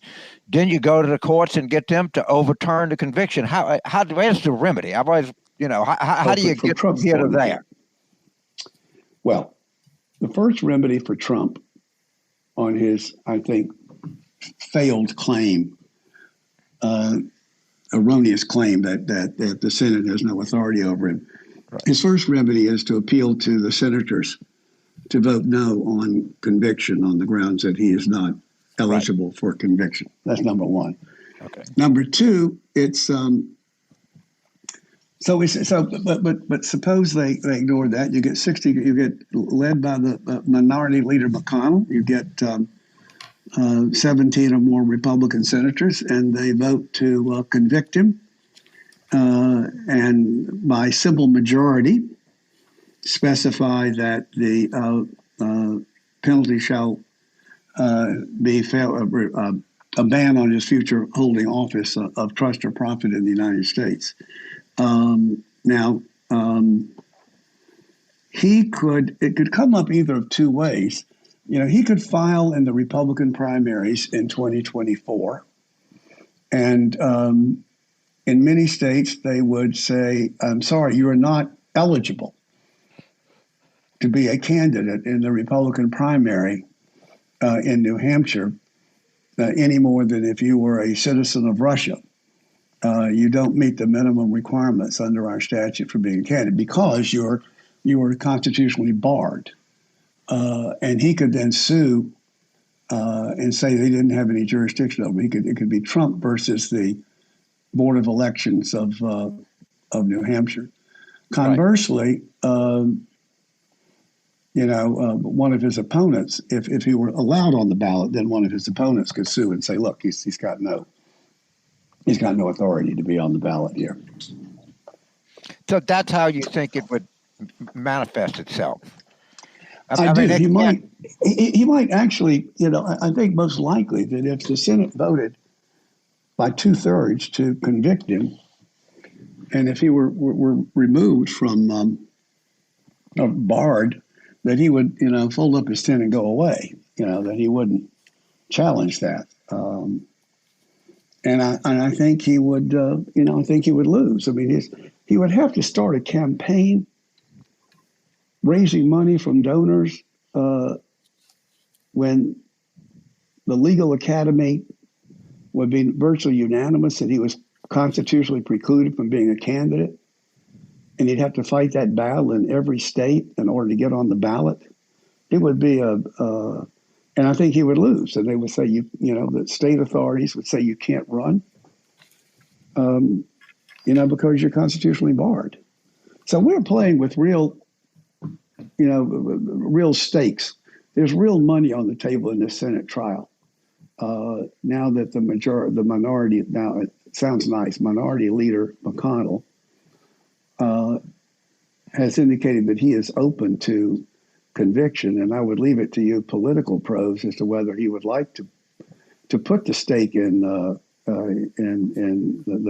then you go to the courts and get them to overturn the conviction? Where's the remedy? I've always, how do you get from here to there? Well, the first remedy for Trump on his, I think, failed claim, erroneous claim that the Senate has no authority over him. Right. His first remedy is to appeal to the senators to vote no on conviction on the grounds that he is not eligible for conviction. That's number one. Okay. Number two, it's but suppose they ignore that. You get 60. You get led by the minority leader McConnell. You get 17 or more Republican senators, and they vote to convict him, and by simple majority specify that the penalty shall be a ban on his future holding office of trust or profit in the United States. Now, it could come up either of two ways. He could file in the Republican primaries in 2024. And in many states, they would say, I'm sorry, you are not eligible to be a candidate in the Republican primary in New Hampshire any more than if you were a citizen of Russia. You don't meet the minimum requirements under our statute for being a candidate because you were constitutionally barred. And he could then sue and say they didn't have any jurisdiction over it. It could be Trump versus the Board of Elections of New Hampshire. Conversely, one of his opponents, if he were allowed on the ballot, then one of his opponents could sue and say, look, he's got no authority to be on the ballot here. So that's how you think it would manifest itself. I do. He might actually, I think most likely that if the Senate voted by 2/3 to convict him, and if he were removed from barred, that he would, fold up his tent and go away. That he wouldn't challenge that. And I think he would, I think he would lose. I mean, he would have to start a campaign raising money from donors when the legal academy would be virtually unanimous that he was constitutionally precluded from being a candidate. And he'd have to fight that battle in every state in order to get on the ballot. It would be and I think he would lose. And they would say, the state authorities would say you can't run, because you're constitutionally barred. So we're playing with real stakes. There's real money on the table in this Senate trial. Now that the minority, now it sounds nice, Minority Leader McConnell has indicated that he is open to conviction, and I would leave it to you political pros as to whether he would like to put the stake in the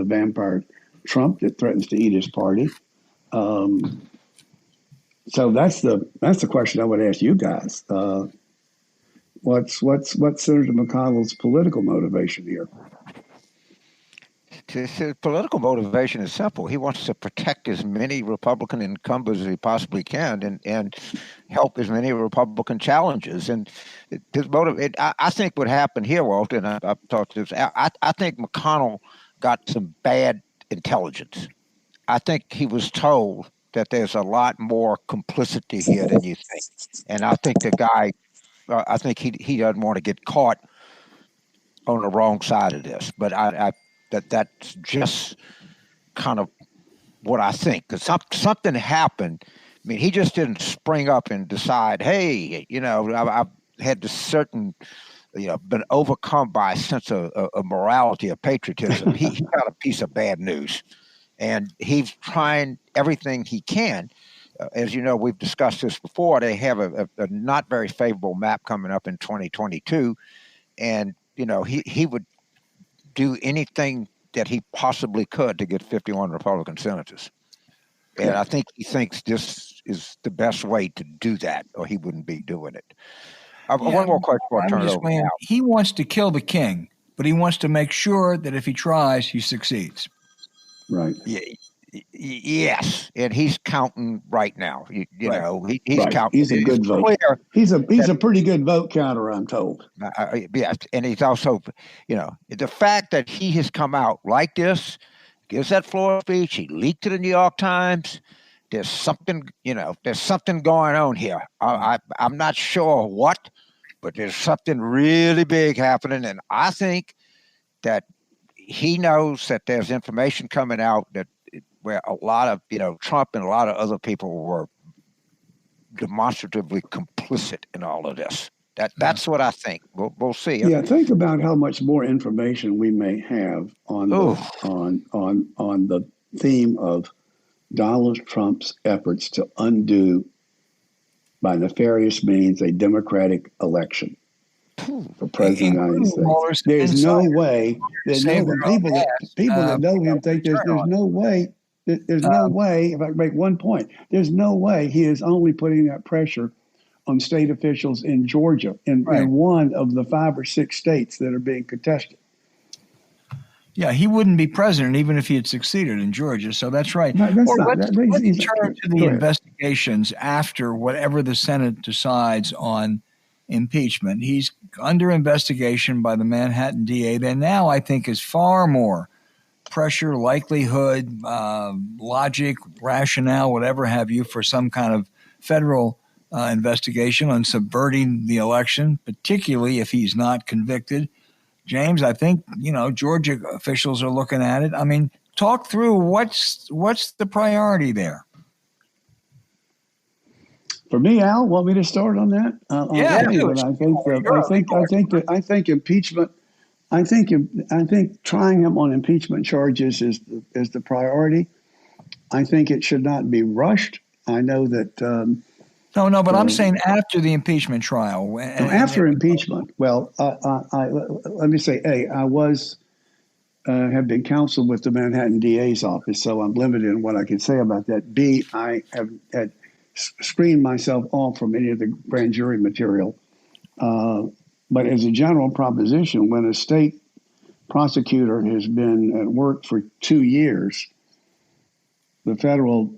vampire Trump that threatens to eat his party. So that's the question I would ask you guys. What's Senator McConnell's political motivation here? His political motivation is simple. He wants to protect as many Republican incumbents as he possibly can and help as many Republican challenges. And his motive, I think what happened here, Walter, and I've talked to this, I think McConnell got some bad intelligence. I think he was told that there's a lot more complicity here than you think. And I think the guy, I think he doesn't want to get caught on the wrong side of this. But that's just kind of what I think. Because something happened. I mean, he just didn't spring up and decide, hey, I've had this certain, been overcome by a sense of morality, of patriotism. He got a piece of bad news. And he's trying everything he can. As you know, we've discussed this before. They have a not very favorable map coming up in 2022. And, he would do anything that he possibly could to get 51 Republican senators. And I think he thinks this is the best way to do that, or he wouldn't be doing it. One more question before I turn it over. He wants to kill the king, but he wants to make sure that if he tries, he succeeds. Right. Yes, and he's counting right now. He's right. counting. He's a good vote. He's a pretty good vote counter, I'm told. Yes, and he's also, the fact that he has come out like this, gives that floor speech. He leaked to the New York Times. There's something, there's something going on here. I'm not sure what, but there's something really big happening, and I think that he knows that there's information coming out that where a lot of, Trump and a lot of other people were demonstratively complicit in all of this. That's what I think. We'll see. Yeah, think about how much more information we may have on the theme of Donald Trump's efforts to undo by nefarious means a democratic election for president of the United States. There's no way that people that know him think there's no way There's no way, if I can make one point, there's no way he is only putting that pressure on state officials in Georgia, in one of the 5 or 6 states that are being contested. Yeah, he wouldn't be president even if he had succeeded in Georgia. So that's right. No, that's not. Let's turn to the go ahead. investigations after whatever the Senate decides on impeachment. He's under investigation by the Manhattan DA. There now, I think, is far more pressure, likelihood, logic, rationale, whatever have you, for some kind of federal investigation on subverting the election, particularly if he's not convicted. James, I think, Georgia officials are looking at it. I mean, talk through what's the priority there. For me, Al, want me to start on that? I think impeachment. I think trying him on impeachment charges is the priority. I think it should not be rushed. I know that. But I'm saying after the impeachment trial. After impeachment, well, let me say, A, I have been counseled with the Manhattan DA's office, so I'm limited in what I can say about that. B, I had screened myself off from any of the grand jury material. But as a general proposition, when a state prosecutor has been at work for 2 years, the federal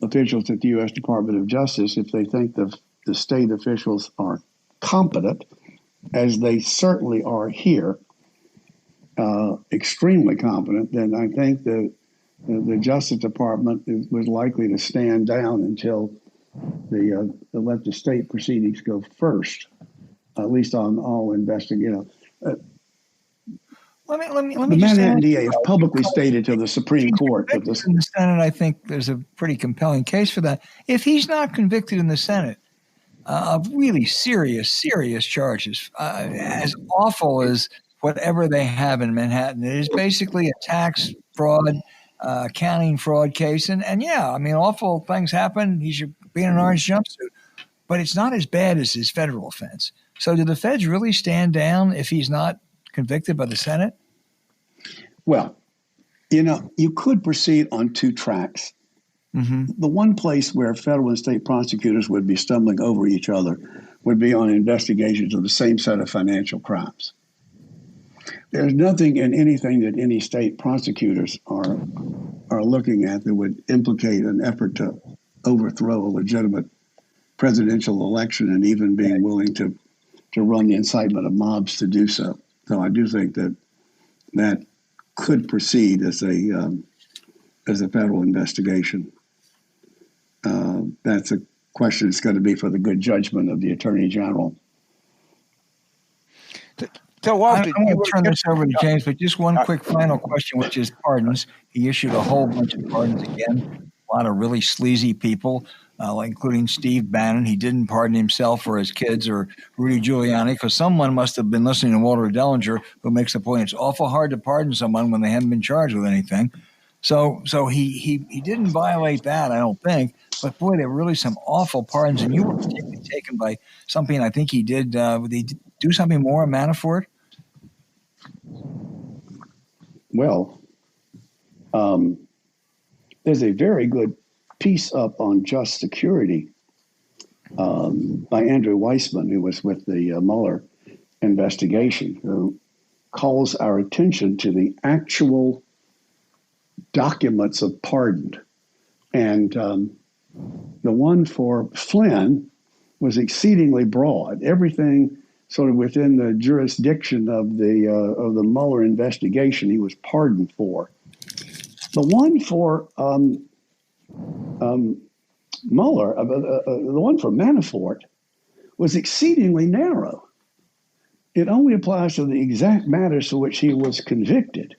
officials at the U.S. Department of Justice, if they think the state officials are competent, as they certainly are here, extremely competent, then I think the Justice Department was likely to stand down until they let the state proceedings go first, at least on all investigations. Let me the Manhattan DA has publicly stated to the Supreme Court that this in the Senate, I think there's a pretty compelling case for that. If he's not convicted in the Senate of really serious charges, as awful as whatever they have in Manhattan, it is basically a tax fraud, accounting fraud case. And awful things happen. He should be in an orange jumpsuit. But it's not as bad as his federal offense. So do the feds really stand down if he's not convicted by the Senate? Well, you could proceed on 2 tracks. Mm-hmm. The one place where federal and state prosecutors would be stumbling over each other would be on investigations of the same set of financial crimes. There's nothing in anything that any state prosecutors are looking at that would implicate an effort to overthrow a legitimate presidential election and even being willing to run the incitement of mobs to do so. So I do think that could proceed as a federal investigation. That's a question that's going to be for the good judgment of the Attorney General. So, Walter, I'm going to turn this over to James, but just one quick final question, which is pardons. He issued a whole bunch of pardons again. A lot of really sleazy people, including Steve Bannon. He didn't pardon himself or his kids or Rudy Giuliani, because someone must have been listening to Walter Dellinger, who makes the point it's awful hard to pardon someone when they haven't been charged with anything. So he didn't violate that, I don't think. But boy, there were really some awful pardons, and you were particularly taken by something I think he did. Did he do something more, Manafort? Well, there's a very good piece up on just security by Andrew Weissman, who was with the Mueller investigation, who calls our attention to the actual documents of pardon. And the one for Flynn was exceedingly broad. Everything sort of within the jurisdiction of the Mueller investigation he was pardoned for. The one for Mueller, the one for Manafort, was exceedingly narrow. It only applies to the exact matters for which he was convicted.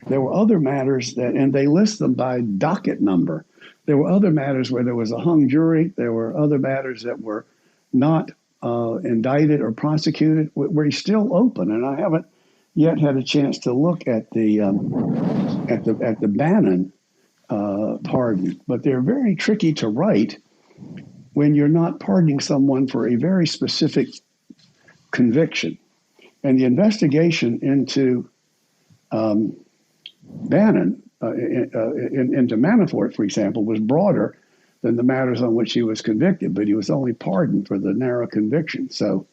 There were other matters and they list them by docket number. There were other matters where there was a hung jury. There were other matters that were not indicted or prosecuted, where he's still open. And I haven't yet had a chance to look at the Bannon pardon, but they're very tricky to write when you're not pardoning someone for a very specific conviction. And the investigation into Bannon into Manafort, for example, was broader than the matters on which he was convicted, but he was only pardoned for the narrow conviction. So,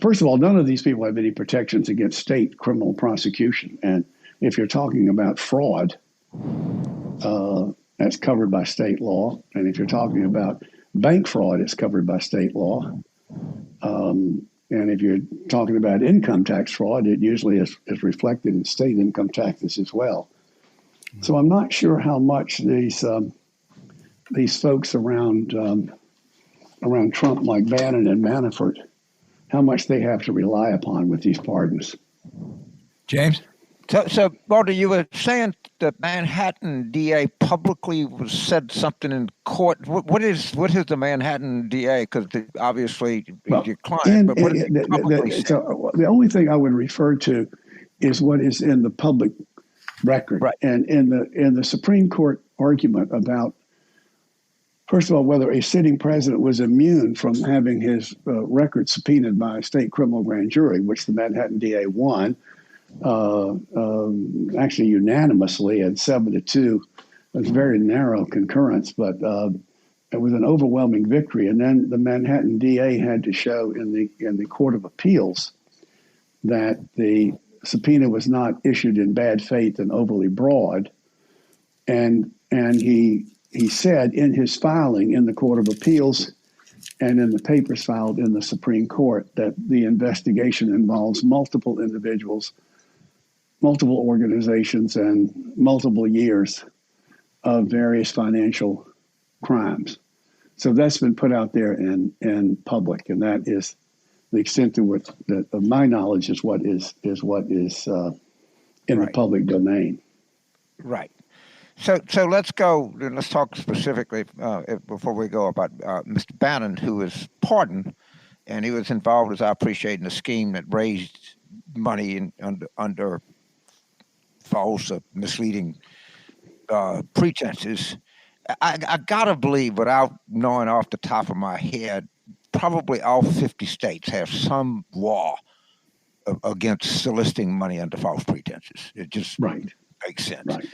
first of all, none of these people have any protections against state criminal prosecution. And if you're talking about fraud, that's covered by state law. And if you're talking about bank fraud, it's covered by state law. And if you're talking about income tax fraud, it usually is reflected in state income taxes as well. So I'm not sure how much these folks around Trump, like Bannon and Manafort, how much they have to rely upon with these pardons. James? So, Walter, you were saying the Manhattan DA publicly said something in court. What is the Manhattan DA? Because obviously he's your client. But what did he publicly say? So the only thing I would refer to is what is in the public record. Right. And in the Supreme Court argument about, first of all, whether a sitting president was immune from having his record subpoenaed by a state criminal grand jury, which the Manhattan DA won. Actually unanimously at 7-2. It was a very narrow concurrence, but it was an overwhelming victory. And then the Manhattan DA had to show in the Court of Appeals that the subpoena was not issued in bad faith and overly broad. And he said in his filing in the Court of Appeals and in the papers filed in the Supreme Court that the investigation involves multiple individuals, multiple organizations, and multiple years of various financial crimes. So that's been put out there in public, and that is the extent to which, of my knowledge, is what is in the public domain. Right. So let's go. Let's talk specifically before we go about Mr. Bannon, who was pardoned, and he was involved, as I appreciate, in a scheme that raised money under false, misleading pretenses. I gotta believe, without knowing off the top of my head, probably all 50 states have some law against soliciting money under false pretenses. It just makes sense. Right.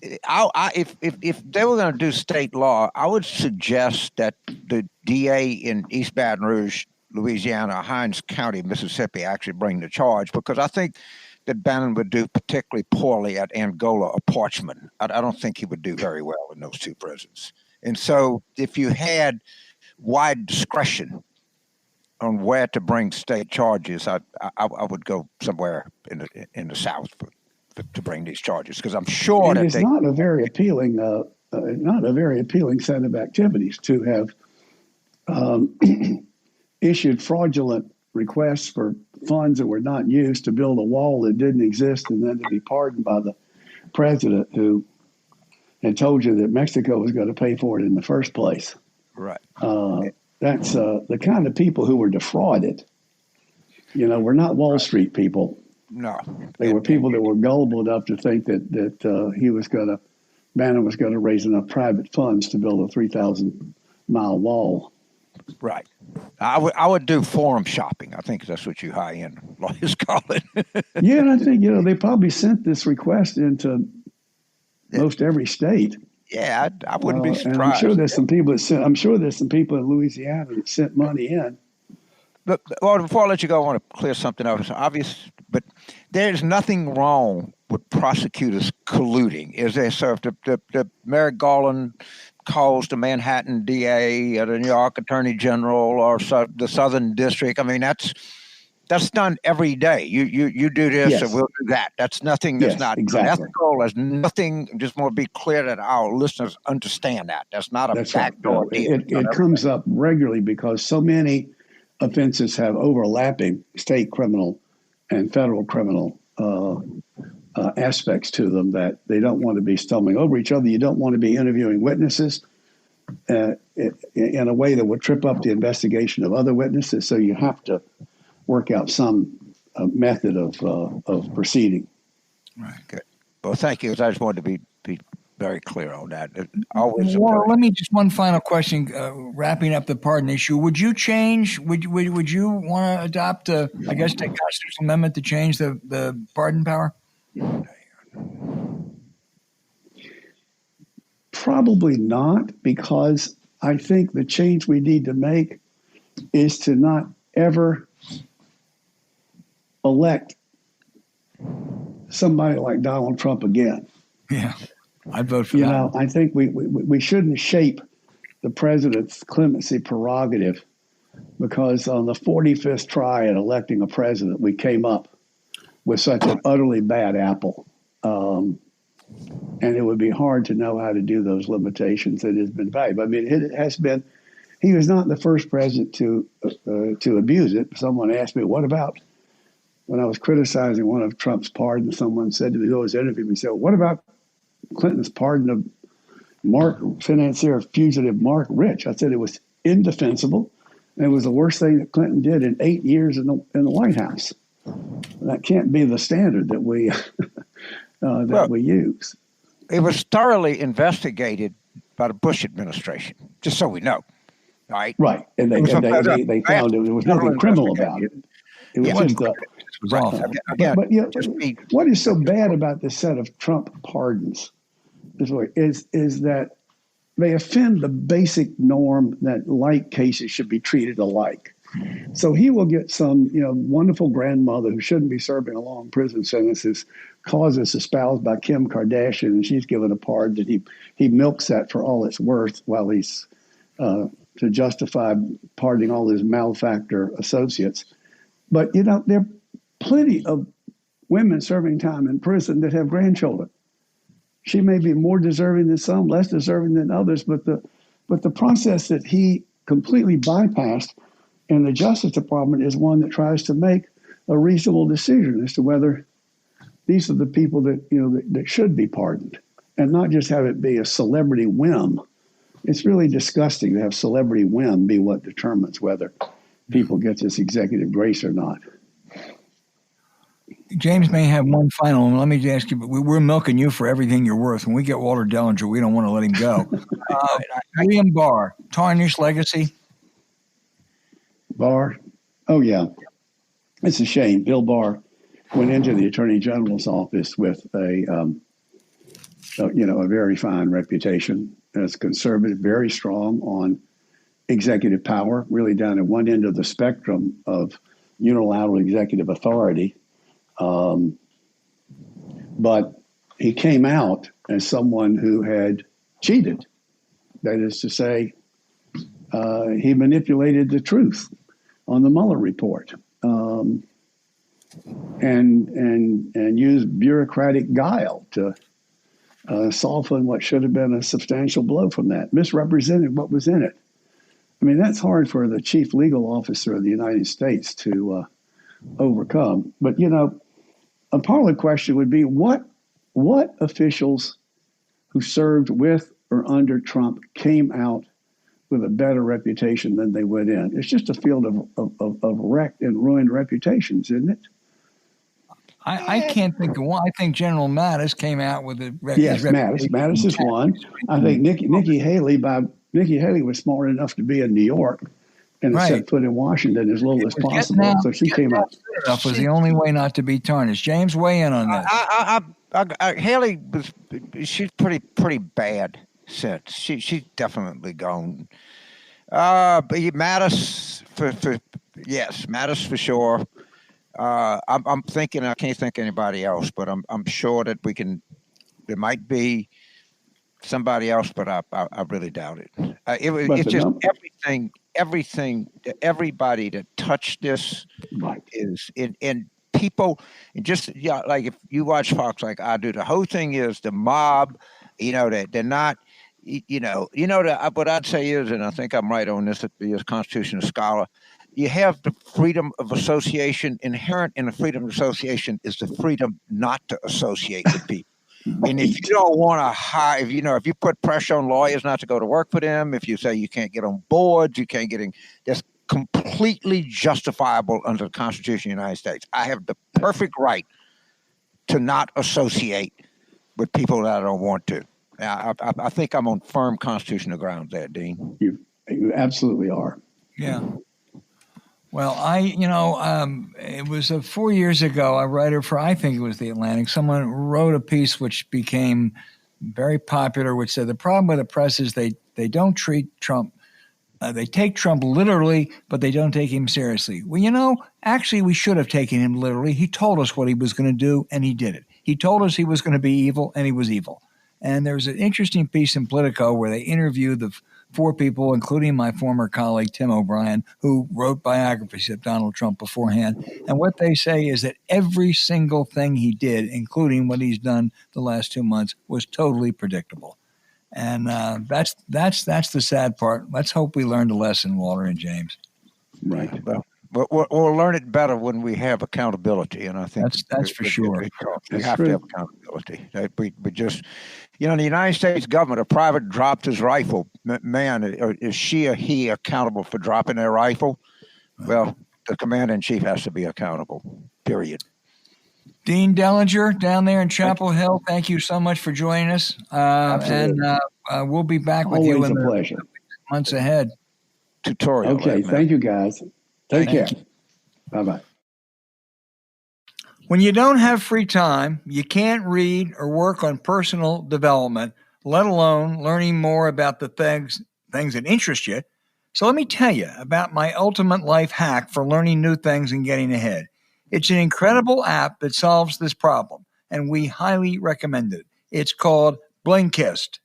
If they were going to do state law, I would suggest that the DA in East Baton Rouge, Louisiana, Hinds County, Mississippi, actually bring the charge, because I think that Bannon would do particularly poorly at Angola or Parchman. I don't think he would do very well in those two prisons. And so if you had wide discretion on where to bring state charges, I would go somewhere in the South to bring these charges, because I'm sure that it's not a very appealing set of activities to have issued fraudulent requests for funds that were not used to build a wall that didn't exist, and then to be pardoned by the president who had told you that Mexico was going to pay for it in the first place. Right. That's the kind of people who were defrauded. We're not Wall Street people. No. They were people that were gullible enough to think that Bannon was going to raise enough private funds to build a 3,000-mile wall. Right. I would do forum shopping. I think that's what you high-end lawyers call it. Yeah, and I think they probably sent this request into most every state. Yeah, I wouldn't be surprised. And I'm sure there's some people in Louisiana that sent money in. But before I let you go, I want to clear something up. It's obvious, but there's nothing wrong with prosecutors colluding, is there, sir? The Merrick Garland calls the Manhattan DA or the New York Attorney General or the Southern District. I mean, that's done every day. You do this, and we'll do that. That's nothing. That's not unethical. There's nothing. Just want to be clear that our listeners understand that. That's not a backdoor deal. It comes up regularly because so many offenses have overlapping state criminal and federal criminal aspects to them that they don't want to be stumbling over each other. You don't want to be interviewing witnesses in a way that would trip up the investigation of other witnesses. So you have to work out some method of proceeding. Right. Good. Well, thank you. I just wanted to be very clear on that. Always Well, let me just one final question, wrapping up the pardon issue. Would you change? Would you want to adopt the constitutional amendment to change the pardon power? Probably not, because I think the change we need to make is to not ever elect somebody like Donald Trump again. Yeah, I'd vote for that. I think we shouldn't shape the president's clemency prerogative, because on the 45th try at electing a president, we came up with such an utterly bad apple. And it would be hard to know how to do those limitations. It has been valuable. I mean, it has been. He was not the first president to abuse it. Someone asked me, "What about when I was criticizing one of Trump's pardons?" Someone said to me, who was interviewing me, said, "What about Clinton's pardon of financier fugitive Mark Rich?" I said it was indefensible, and it was the worst thing that Clinton did in 8 years in the White House. That can't be the standard that we we use. It was thoroughly investigated by the Bush administration, just so we know, right? Right, and they found there was nothing criminal about it. It was just what is so bad about this set of Trump pardons is that they offend the basic norm that like cases should be treated alike. So he will get some, wonderful grandmother who shouldn't be serving a long prison sentence, is causes espoused by Kim Kardashian, and she's given a pardon that he milks that for all it's worth, while he's to justify pardoning all his malefactor associates. But there are plenty of women serving time in prison that have grandchildren. She may be more deserving than some, less deserving than others, but the process that he completely bypassed in the Justice Department is one that tries to make a reasonable decision as to whether these are the people that that should be pardoned, and not just have it be a celebrity whim. It's really disgusting to have celebrity whim be what determines whether people get this executive grace or not. James may have one final, and let me ask you, but we're milking you for everything you're worth. When we get Walter Dellinger, we don't want to let him go. William Barr, tarnished legacy? Barr? Oh, yeah. It's a shame. Bill Barr went into the Attorney General's office with a very fine reputation as conservative, very strong on executive power, really down at one end of the spectrum of unilateral executive authority. But he came out as someone who had cheated. That is to say, he manipulated the truth on the Mueller report, and used bureaucratic guile to soften what should have been a substantial blow from that, misrepresented what was in it. I mean, that's hard for the chief legal officer of the United States to overcome. But, a part of the question would be what officials who served with or under Trump came out with a better reputation than they went in? It's just a field of wrecked and ruined reputations, isn't it? I can't think of one. I think General Mattis came out with a yes, Mattis is one. I think Nikki Haley was smart enough to be in New York and set foot in Washington as little as possible. So she came out. Was the only way not to be tarnished. James, weigh in on that. Haley she's pretty bad since. She's definitely gone. But Mattis Mattis for sure. I'm thinking I can't think of anybody else, but I'm sure that we can. There might be somebody else, but I really doubt it. It's just everything. Everybody that touched this is in people. And just like if you watch Fox like I do, the whole thing is the mob. They're not. What I'd say is, and I think I'm right on this, as a constitutional scholar. You have the freedom of association. Inherent in the freedom of association is the freedom not to associate with people. And if you don't want to hire, if you put pressure on lawyers not to go to work for them, if you say you can't get on boards, you can't get in, that's completely justifiable under the Constitution of the United States. I have the perfect right to not associate with people that I don't want to. I think I'm on firm constitutional grounds there, Dean. You absolutely are. Yeah. Well, it was 4 years ago, a writer for, I think it was The Atlantic, someone wrote a piece which became very popular, which said the problem with the press is they don't treat Trump. They take Trump literally, but they don't take him seriously. Well, actually, we should have taken him literally. He told us what he was going to do, and he did it. He told us he was going to be evil, and he was evil. And there's an interesting piece in Politico where they interviewed the 4 people, including my former colleague, Tim O'Brien, who wrote biographies of Donald Trump beforehand. And what they say is that every single thing he did, including what he's done the last 2 months, was totally predictable. And that's the sad part. Let's hope we learned a lesson, Walter and James. Right. Well, we'll learn it better when we have accountability, and I think that's for sure. We have to have accountability. We just, the United States government, a private dropped his rifle. Man, is she or he accountable for dropping their rifle? Well, the commander-in-chief has to be accountable, period. Dean Dellinger down there in Chapel Hill, thank you so much for joining us. And we'll be back with you in the months ahead. Tutorial. Okay, thank you, guys. Take care. Bye-bye. When you don't have free time, you can't read or work on personal development, let alone learning more about the things that interest you. So let me tell you about my ultimate life hack for learning new things and getting ahead. It's an incredible app that solves this problem, and we highly recommend it. It's called BLINKIST.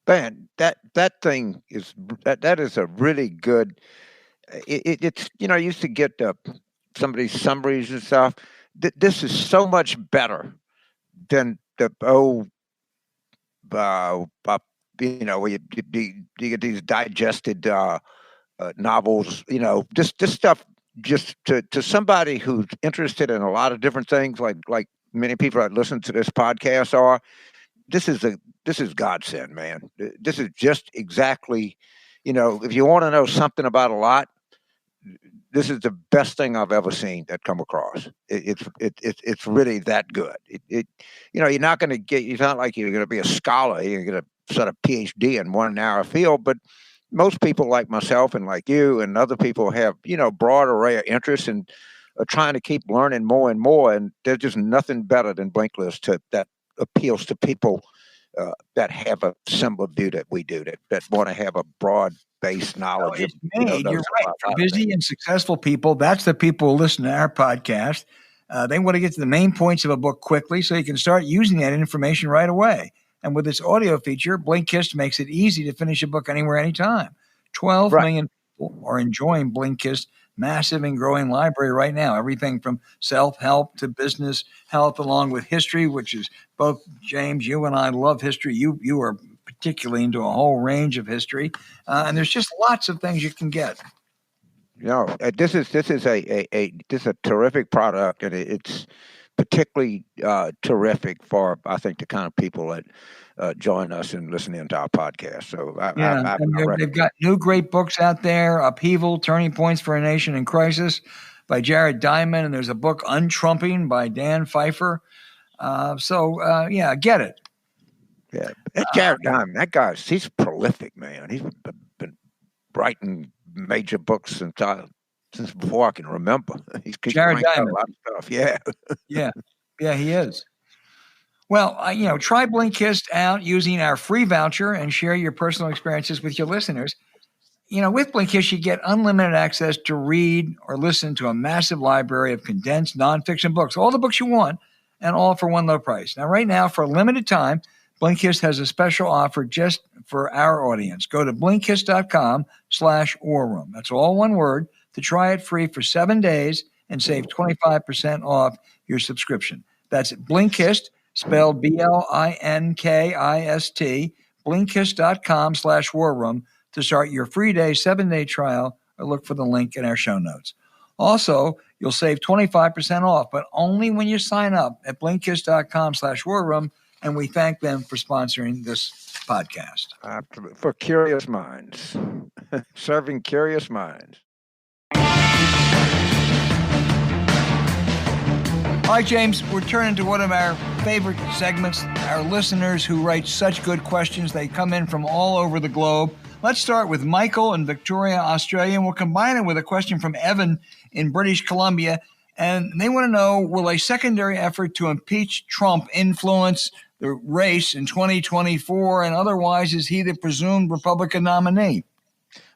Man, that thing is that is a really good. It's I used to get some of these summaries and stuff. This is so much better than the where you get these digested novels. This stuff just to somebody who's interested in a lot of different things, like many people that listen to this podcast are. This is godsend, man. This is just exactly, if you want to know something about a lot, this is the best thing I've ever seen that come across. It's really that good. You're not going to get. It's not like you're going to be a scholar. You're going to sort of PhD in one narrow field. But most people, like myself and like you and other people, have broad array of interests and are trying to keep learning more and more. And there's just nothing better than BLINKIST that appeals to people that have a similar view that we do, that want to have a broad-based knowledge. It's made, you're right. For busy and successful people, that's the people who listen to our podcast. They want to get to the main points of a book quickly so you can start using that information right away. And with this audio feature, BLINKIST makes it easy to finish a book anywhere, anytime. 12 million people are enjoying BLINKIST massive and growing library right now. Everything from self-help to business health, along with history, which is both James, you and I love history. You are particularly into a whole range of history, and there's just lots of things you can get. This is a terrific product, and it's particularly terrific for, I think, the kind of people that join us and listening to our podcast. So they've got new great books out there: Upheaval, Turning Points for a Nation in Crisis by Jared Diamond, and there's a book, Untrumping, by Dan Pfeiffer. Get it. Yeah, Jared Diamond, that he's prolific, man. He's been writing major books since before I can remember. He's Jared Diamond. A lot of stuff. Yeah. Yeah, he is. Well, try BLINKIST out using our free voucher and share your personal experiences with your listeners. With BLINKIST, you get unlimited access to read or listen to a massive library of condensed nonfiction books, all the books you want, and all for one low price. Now, right now, for a limited time, BLINKIST has a special offer just for our audience. Go to BLINKIST.com/warroom. That's all one word, to try it free for 7 days and save 25% off your subscription. That's BLINKIST, spelled BLINKIST, BLINKIST.com/warroom to start your free day, 7-day trial, or look for the link in our show notes. Also, you'll save 25% off, but only when you sign up at BLINKIST.com/warroom, and we thank them for sponsoring this podcast. For curious minds, serving curious minds. All right, James, we're turning to one of our favorite segments, our listeners who write such good questions. They come in from all over the globe. Let's start with Michael in Victoria, Australia, and we'll combine it with a question from Evan in British Columbia. And they want to know, will a secondary effort to impeach Trump influence the race in 2024, and otherwise is he the presumed Republican nominee?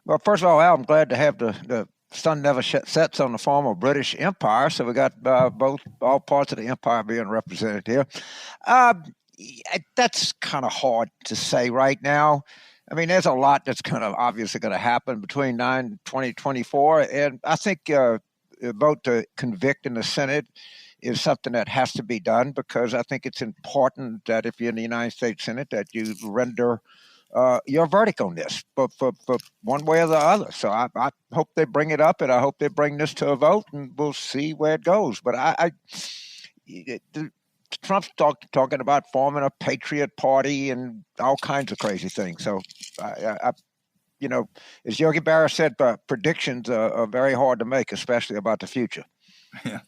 Well, first of all, Al, I'm glad to have the sun never sets on the former British Empire, so we got all parts of the empire being represented here. That's kind of hard to say right now. I mean, there's a lot that's kind of obviously going to happen between 9 and 2024, and I think a vote to convict in the Senate is something that has to be done, because I think it's important that if you're in the United States Senate that you render your verdict on this, but for one way or the other. So I hope they bring it up, and I hope they bring this to a vote, and we'll see where it goes. But Trump's talking about forming a patriot party and all kinds of crazy things. So you know, as Yogi Berra said, predictions are very hard to make, especially about the future. Yeah.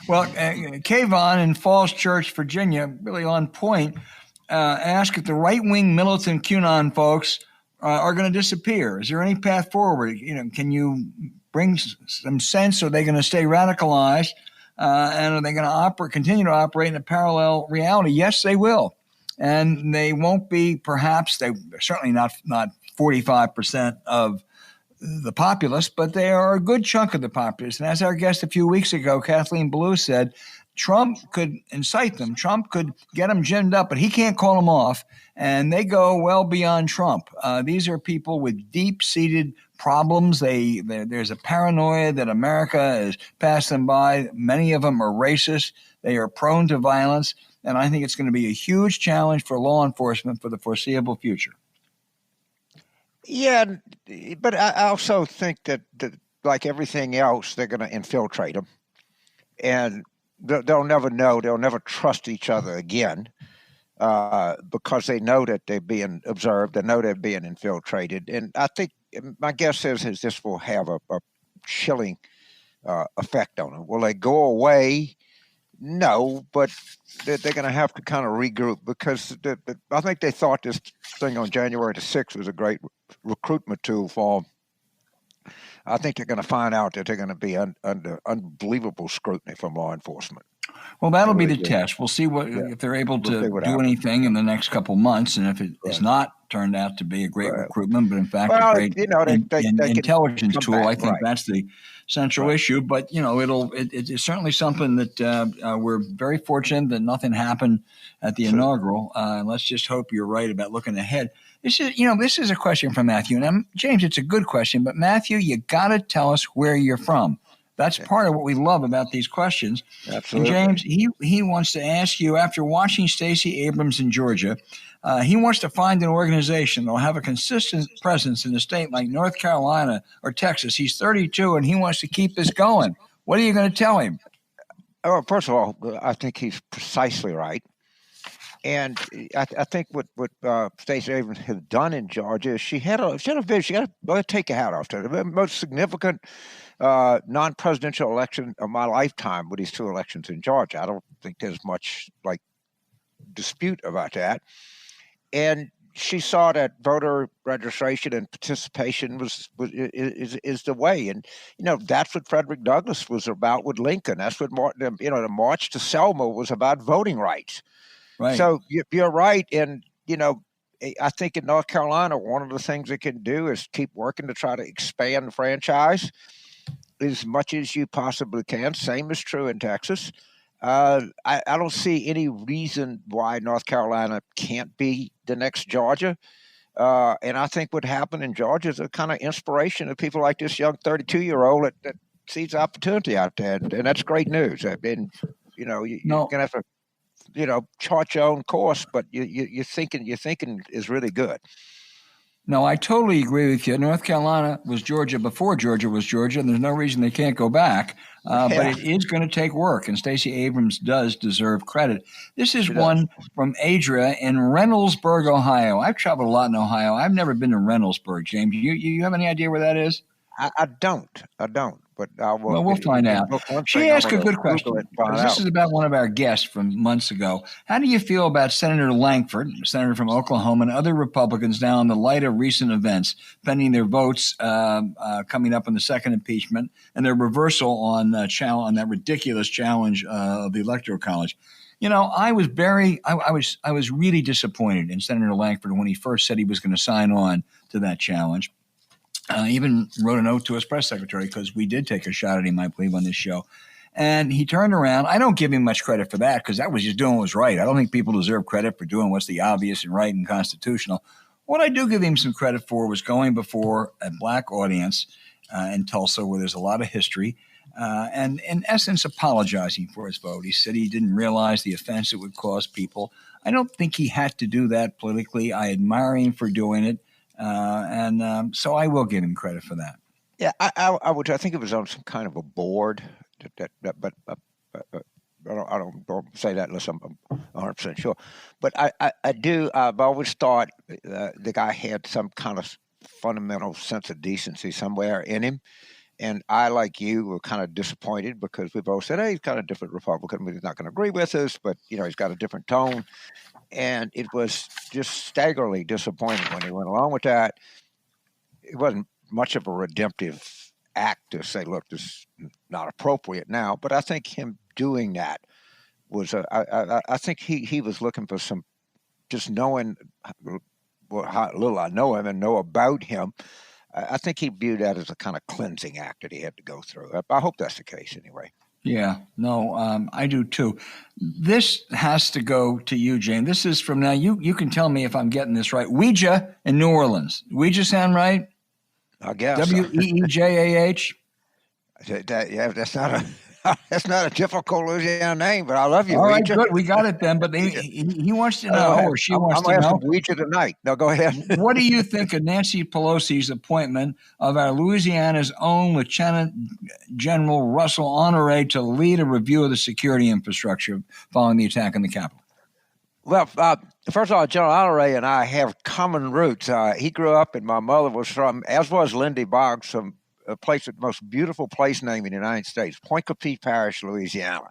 Well, Kayvon in Falls Church, Virginia, really on point. Ask if the right-wing militant QAnon folks are going to disappear. Is there any path forward? You know, can you bring some sense? Are they going to stay radicalized? And are they going to continue to operate in a parallel reality? Yes, they will. And they won't be, perhaps, they're certainly not 45% of the populace, but they are a good chunk of the populace. And as our guest a few weeks ago, Kathleen Ballou, said, Trump could incite them. Trump could get them ginned up, but he can't call them off. And they go well beyond Trump. These are people with deep-seated problems. There's a paranoia that America has passed them by. Many of them are racist. They are prone to violence. And I think it's going to be a huge challenge for law enforcement for the foreseeable future. Yeah, but I also think that like everything else, they're going to infiltrate them. And they'll never know. They'll never trust each other again because they know that they're being observed. They know they're being infiltrated. And I think my guess is this will have a chilling effect on them. Will they go away? No, but they're going to have to kind of regroup, because I think they thought this thing on January the 6th was a great recruitment tool for them. I think they're going to find out that they're going to be under unbelievable scrutiny from law enforcement. Well, that'll be the test. We'll see if they're able to do anything in the next couple months, and if it is not turned out to be a great recruitment, but in fact a great intelligence tool. I think that's the central issue. But it's certainly something that we're very fortunate that nothing happened at the inaugural. Let's just hope you're right about looking ahead. This is a question from Matthew. And James, it's a good question, but Matthew, you got to tell us where you're from. That's part of what we love about these questions. Absolutely. And James, he wants to ask you, after watching Stacey Abrams in Georgia, he wants to find an organization that will have a consistent presence in a state like North Carolina or Texas. He's 32, and he wants to keep this going. What are you going to tell him? Oh, first of all, I think he's precisely right. And I think what Stacey Abrams has done in Georgia is she had a vision. She got to take a hat off to her. The most significant non-presidential election of my lifetime were these two elections in Georgia. I don't think there's much dispute about that. And she saw that voter registration and participation is the way. And that's what Frederick Douglass was about with Lincoln. That's what the March to Selma was about, voting rights. Right. So you're right. And, I think in North Carolina, one of the things they can do is keep working to try to expand the franchise as much as you possibly can. Same is true in Texas. I don't see any reason why North Carolina can't be the next Georgia. And I think what happened in Georgia is a kind of inspiration of people like this young 32-year-old that sees opportunity out there. And that's great news. I mean, you're going to have to chart your own course, but you're thinking is really good. No, I totally agree with you. North Carolina was Georgia before Georgia was Georgia, and there's no reason they can't go back. But it is going to take work, and Stacey Abrams does deserve credit. This is one from Adria in Reynoldsburg, Ohio. I've traveled a lot in Ohio. I've never been to Reynoldsburg, James. You have any idea where that is? I don't. But I will. Well, we'll find out. Look, one She thing I'm asked a gonna good Google question. it and find This out. is about one of our guests from months ago. How do you feel about Senator Langford, senator from Oklahoma, and other Republicans now in the light of recent events, pending their votes coming up in the second impeachment and their reversal on that ridiculous challenge of the Electoral College? You know, I was really disappointed in Senator Langford when he first said he was going to sign on to that challenge. Even wrote a note to his press secretary because we did take a shot at him, I believe, on this show. And he turned around. I don't give him much credit for that because that was just doing what was right. I don't think people deserve credit for doing what's the obvious and right and constitutional. What I do give him some credit for was going before a black audience in Tulsa where there's a lot of history and in essence apologizing for his vote. He said he didn't realize the offense it would cause people. I don't think he had to do that politically. I admire him for doing it. So I will give him credit for that. Yeah, I would. I think it was on some kind of a board. But I don't say that unless I'm 100% sure. But I do. I've always thought the guy had some kind of fundamental sense of decency somewhere in him. And I, like you, were kind of disappointed because we both said, hey, he's kind of different Republican. He's not going to agree with us, but, you know, he's got a different tone. And it was just staggeringly disappointing when he went along with that. It wasn't much of a redemptive act to say, look, this is not appropriate now. But I think him doing that was, I think he was looking for some, just knowing how little I know him and know about him. I think he viewed that as a kind of cleansing act that he had to go through. I hope that's the case anyway. Yeah, no, I do too. This has to go to you, Jane. This is from now. You can tell me if I'm getting this right. Ouija in New Orleans. Ouija sound right? I guess. Weejah. Yeah, that's not a difficult Louisiana name, but I love you. All right, Ouija. good. We got it then. But he wants to know, or she wants to know. I'm asking Ouija tonight. No, go ahead. What do you think of Nancy Pelosi's appointment of our Louisiana's own Lieutenant General Russell Honore to lead a review of the security infrastructure following the attack on the Capitol? Well, first of all, General Honore and I have common roots. He grew up, and my mother was from, as was Lindy Boggs, from a place, the most beautiful place name in the United States, Point Coupee Parish, Louisiana.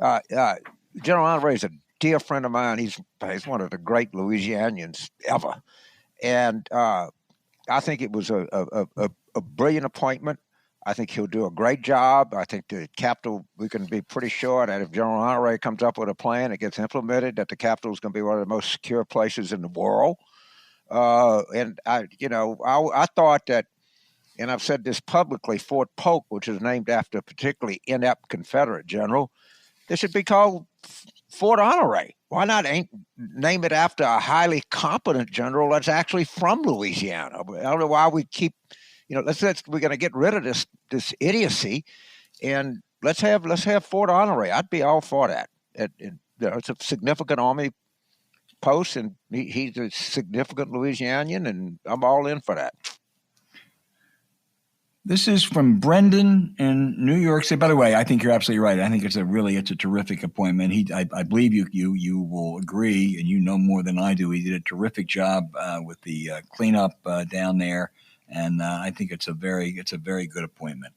General Honore is a dear friend of mine. He's one of the great Louisianians ever. And I think it was a brilliant appointment. I think he'll do a great job. I think the Capitol, we can be pretty sure that if General Honore comes up with a plan, it gets implemented, that the Capitol is going to be one of the most secure places in the world. And I thought that, and I've said this publicly, Fort Polk, which is named after a particularly inept Confederate general, this should be called Fort Honore. Why not name it after a highly competent general that's actually from Louisiana? I don't know why we keep, we're going to get rid of this idiocy, and let's have Fort Honore. I'd be all for that. It's a significant Army post, and he's a significant Louisianian, and I'm all in for that. This is from Brendan in New York City. By the way, I think you're absolutely right. I think it's a terrific appointment. I believe you will agree, and you know more than I do. He did a terrific job with the cleanup down there, and I think it's a very good appointment.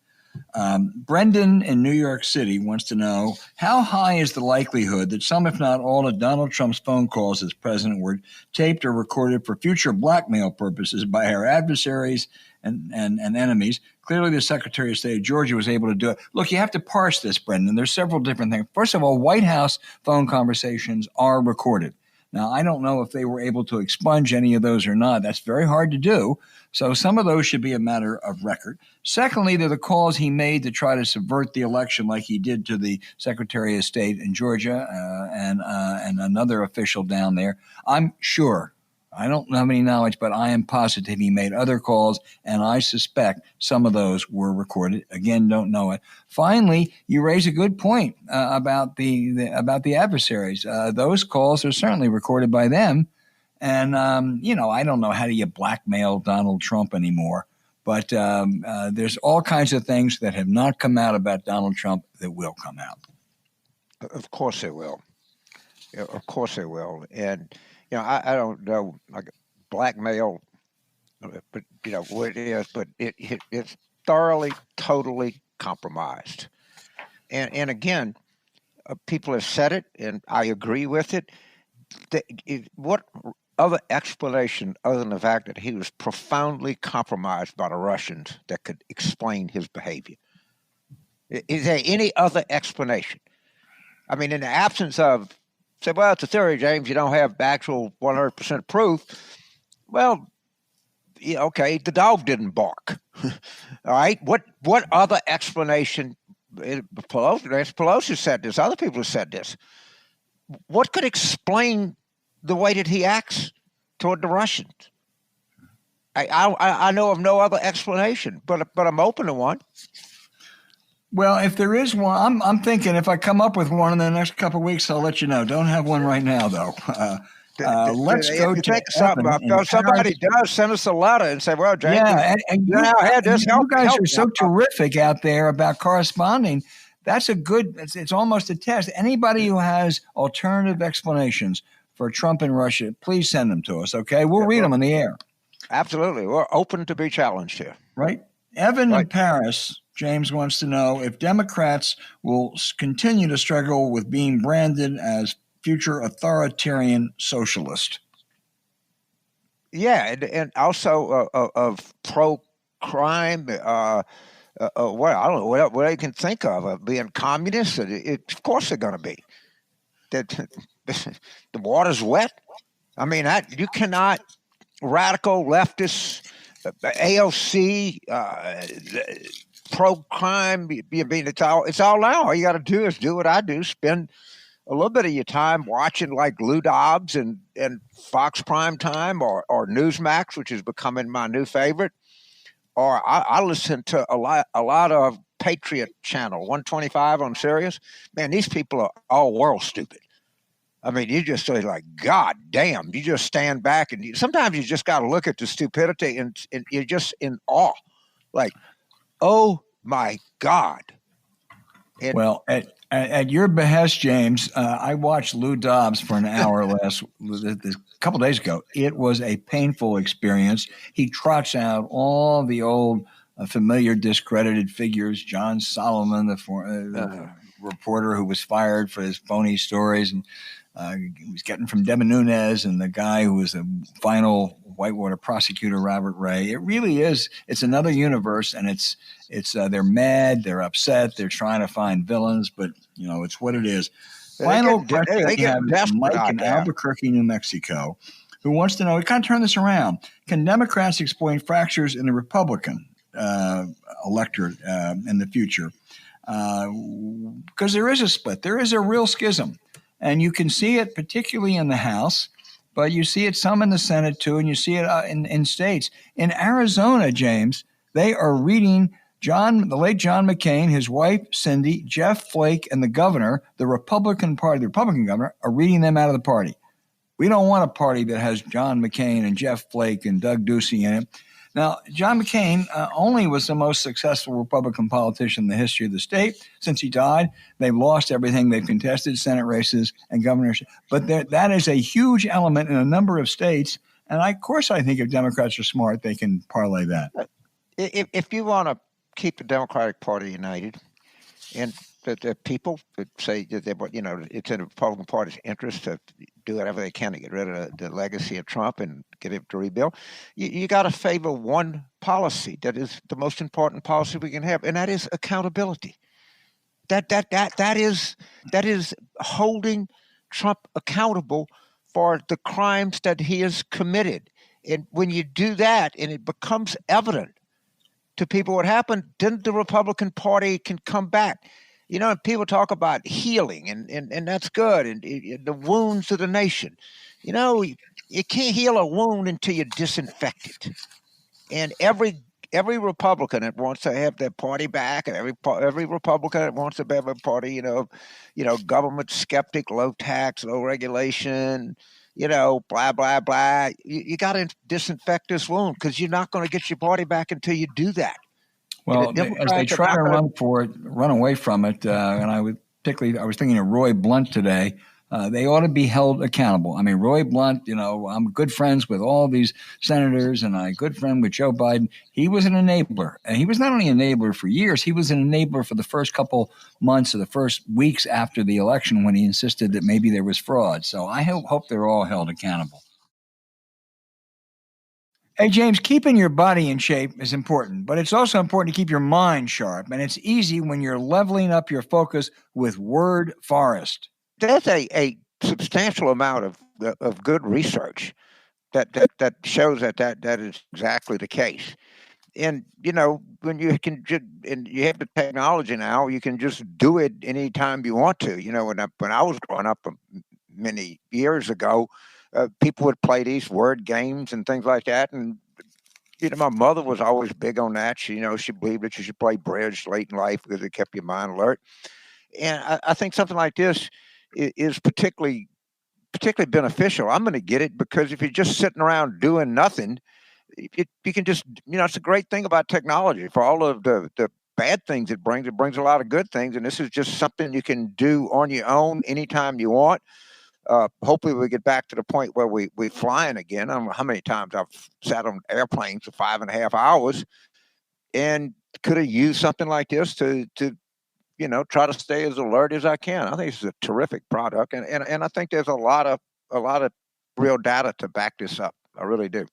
Brendan in New York City wants to know, how high is the likelihood that some, if not all, of Donald Trump's phone calls as president were taped or recorded for future blackmail purposes by our adversaries and enemies? Clearly, the Secretary of State of Georgia was able to do it. Look, you have to parse this, Brendan. There's several different things. First of all, White House phone conversations are recorded. Now, I don't know if they were able to expunge any of those or not. That's very hard to do. So some of those should be a matter of record. Secondly, they're the calls he made to try to subvert the election, like he did to the Secretary of State in Georgia and another official down there. I'm sure, I don't have any knowledge, but I am positive he made other calls, and I suspect some of those were recorded. Again, don't know it. Finally, you raise a good point about the adversaries. Those calls are certainly recorded by them. And, I don't know how do you blackmail Donald Trump anymore, but there's all kinds of things that have not come out about Donald Trump that will come out. Of course they will. Yeah, of course they will. And, I don't know, like blackmail, but, what it is, but it's thoroughly, totally compromised. And again, people have said it, and I agree with it. What other explanation other than the fact that he was profoundly compromised by the Russians that could explain his behavior? Is there any other explanation? I mean, in the absence of, say, well, it's a theory, James, you don't have actual 100% proof. Well, yeah, okay, the dog didn't bark. All right, what other explanation? Pelosi said this. Other people have said this. What could explain the way that he acts toward the Russians? I know of no other explanation, but I'm open to one. Well, if there is one, I'm thinking if I come up with one in the next couple of weeks, I'll let you know. Don't have one right now, though. Let's go to Evan. Somebody does send us a letter and say, well, James, and you guys are so terrific out there about corresponding. That's it's almost a test. Anybody who has alternative explanations for Trump and Russia, please send them to us, okay? We'll read them on the air. Absolutely. We're open to be challenged here. Right. Evan in Paris, James wants to know if Democrats will continue to struggle with being branded as future authoritarian socialist. Yeah, and also of pro-crime. Well, I don't know what they can think of being communist. Of course they're going to be. The water's wet. I mean, you cannot radical leftists, AOC, pro-crime. It's all now. All you got to do is do what I do. Spend a little bit of your time watching like Lou Dobbs and Fox Prime Time or Newsmax, which is becoming my new favorite. Or I listen to a lot of Patriot Channel 125 on Sirius. Man, these people are all world stupid. I mean, you just say like, God damn, you just stand back and sometimes you just got to look at the stupidity and you're just in awe. Like, oh my God. Well, at your behest, James, I watched Lou Dobbs for an hour a couple days ago. It was a painful experience. He trots out all the old familiar discredited figures, John Solomon, the reporter who was fired for his phony stories, and he was getting from Devin Nunes, and the guy who was the final Whitewater prosecutor, Robert Ray. It really is. It's another universe, and it's they're mad, they're upset, they're trying to find villains, but it's what it is. Final question we have is Mike in Albuquerque, New Mexico, who wants to know, we kind of turn this around. Can Democrats explain fractures in the Republican electorate in the future? Because there is a split. There is a real schism. And you can see it particularly in the House, but you see it some in the Senate too, and you see it in states. In Arizona, James, they are reading the late John McCain, his wife, Cindy, Jeff Flake, and the governor, the Republican governor, are reading them out of the party. We don't want a party that has John McCain and Jeff Flake and Doug Ducey in it. Now, John McCain only was the most successful Republican politician in the history of the state. Since he died, they've lost everything. They've contested Senate races and governorship. But that is a huge element in a number of states. And of course, I think if Democrats are smart, they can parlay that. If you want to keep the Democratic Party united, and the people that say that it's in the Republican Party's interest to do whatever they can to get rid of the legacy of Trump and get him to rebuild, you got to favor one policy that is the most important policy we can have, and that is accountability. That is holding Trump accountable for the crimes that he has committed. And when you do that, and it becomes evident to people what happened, then the Republican Party can come back. People talk about healing, and that's good, and the wounds of the nation. You can't heal a wound until you disinfect it. And every Republican that wants to have their party back, and every Republican that wants to have a party, government skeptic, low tax, low regulation, blah, blah, blah. You got to disinfect this wound because you're not going to get your party back until you do that. Well, as they try to run away from it, and I was thinking of Roy Blunt today, They ought to be held accountable. I mean, Roy Blunt, I'm good friends with all these senators, and I'm a good friend with Joe Biden. He was an enabler. And he was not only an enabler for years, he was an enabler for the first couple months or the first weeks after the election when he insisted that maybe there was fraud. So I hope they're all held accountable. Hey, James, keeping your body in shape is important, but it's also important to keep your mind sharp. And it's easy when you're leveling up your focus with Word Forest. There's a substantial amount of good research that shows that is exactly the case. And when you and you have the technology now, you can just do it anytime you want to. When I was growing up many years ago, people would play these word games and things like that, and my mother was always big on that. She believed that you should play bridge late in life because it kept your mind alert. And I think something like this is particularly beneficial. I'm going to get it because if you're just sitting around doing nothing, you can just, it's a great thing about technology. For all of the bad things it brings a lot of good things. And this is just something you can do on your own anytime you want. Hopefully we get back to the point where we're flying again. I don't know how many times I've sat on airplanes for 5.5 hours and could have used something like this to try to stay as alert as I can. I think this is a terrific product, and I think there's a lot of real data to back this up. I really do.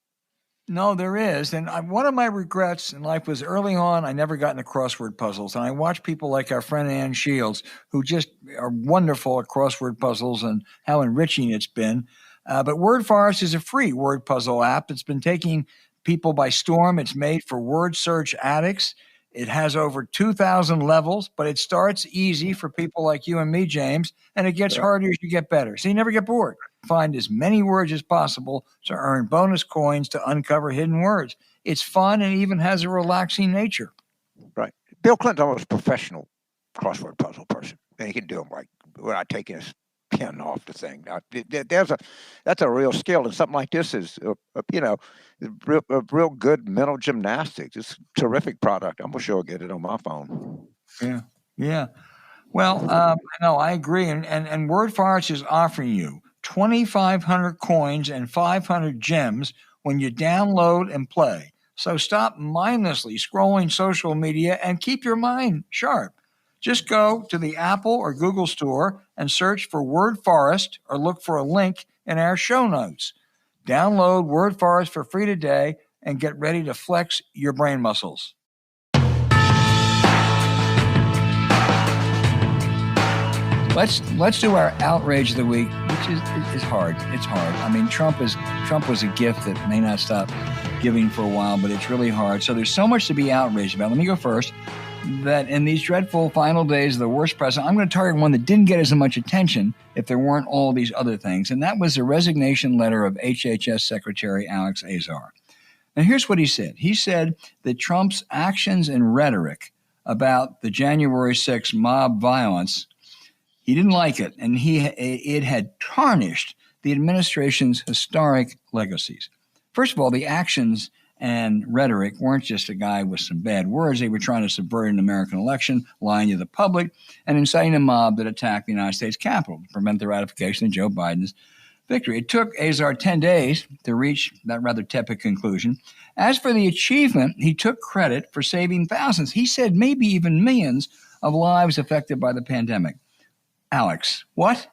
No, there is. And one of my regrets in life was early on, I never got into crossword puzzles. And I watch people like our friend Ann Shields, who just are wonderful at crossword puzzles and how enriching it's been. But Word Forest is a free word puzzle app. It's been taking people by storm. It's made for word search addicts. It has over 2,000 levels, but it starts easy for people like you and me, James, and it gets harder as you get better. So you never get bored. Find as many words as possible to earn bonus coins to uncover hidden words. It's fun and even has a relaxing nature. Right. Bill Clinton was a professional crossword puzzle person, and he can do them like without taking his pen off the thing. Now, that's a real skill, and something like this is, a real good mental gymnastics. It's a terrific product. I'm sure I'll get it on my phone. Yeah. Well, no, I agree, and Word Forest is offering you 2,500 coins and 500 gems when you download and play. So stop mindlessly scrolling social media and keep your mind sharp. Just go to the Apple or Google store and search for Word Forest or look for a link in our show notes. Download Word Forest for free today and get ready to flex your brain muscles. Let's do our outrage of the week, which is hard. It's hard. I mean, Trump was a gift that may not stop giving for a while, but it's really hard. So there's so much to be outraged about. Let me go first. That in these dreadful final days of the worst president, I'm going to target one that didn't get as much attention if there weren't all these other things, and that was the resignation letter of HHS Secretary Alex Azar. And here's what he said. He said that Trump's actions and rhetoric about the January 6th mob violence, he didn't like it, and it had tarnished the administration's historic legacies. First of all, the actions and rhetoric weren't just a guy with some bad words. They were trying to subvert an American election, lying to the public, and inciting a mob that attacked the United States Capitol to prevent the ratification of Joe Biden's victory. It took Azar 10 days to reach that rather tepid conclusion. As for the achievement, he took credit for saving thousands. He said maybe even millions of lives affected by the pandemic. Alex, what?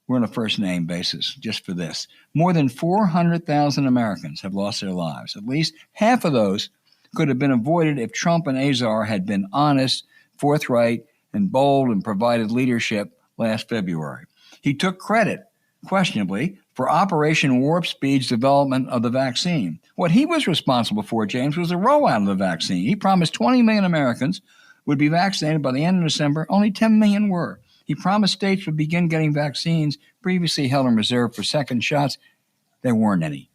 We're on a first-name basis just for this. More than 400,000 Americans have lost their lives. At least half of those could have been avoided if Trump and Azar had been honest, forthright, and bold and provided leadership last February. He took credit, questionably, for Operation Warp Speed's development of the vaccine. What he was responsible for, James, was the rollout of the vaccine. He promised 20 million Americans would be vaccinated by the end of December. Only 10 million were. He promised states would begin getting vaccines previously held in reserve for second shots. There weren't any.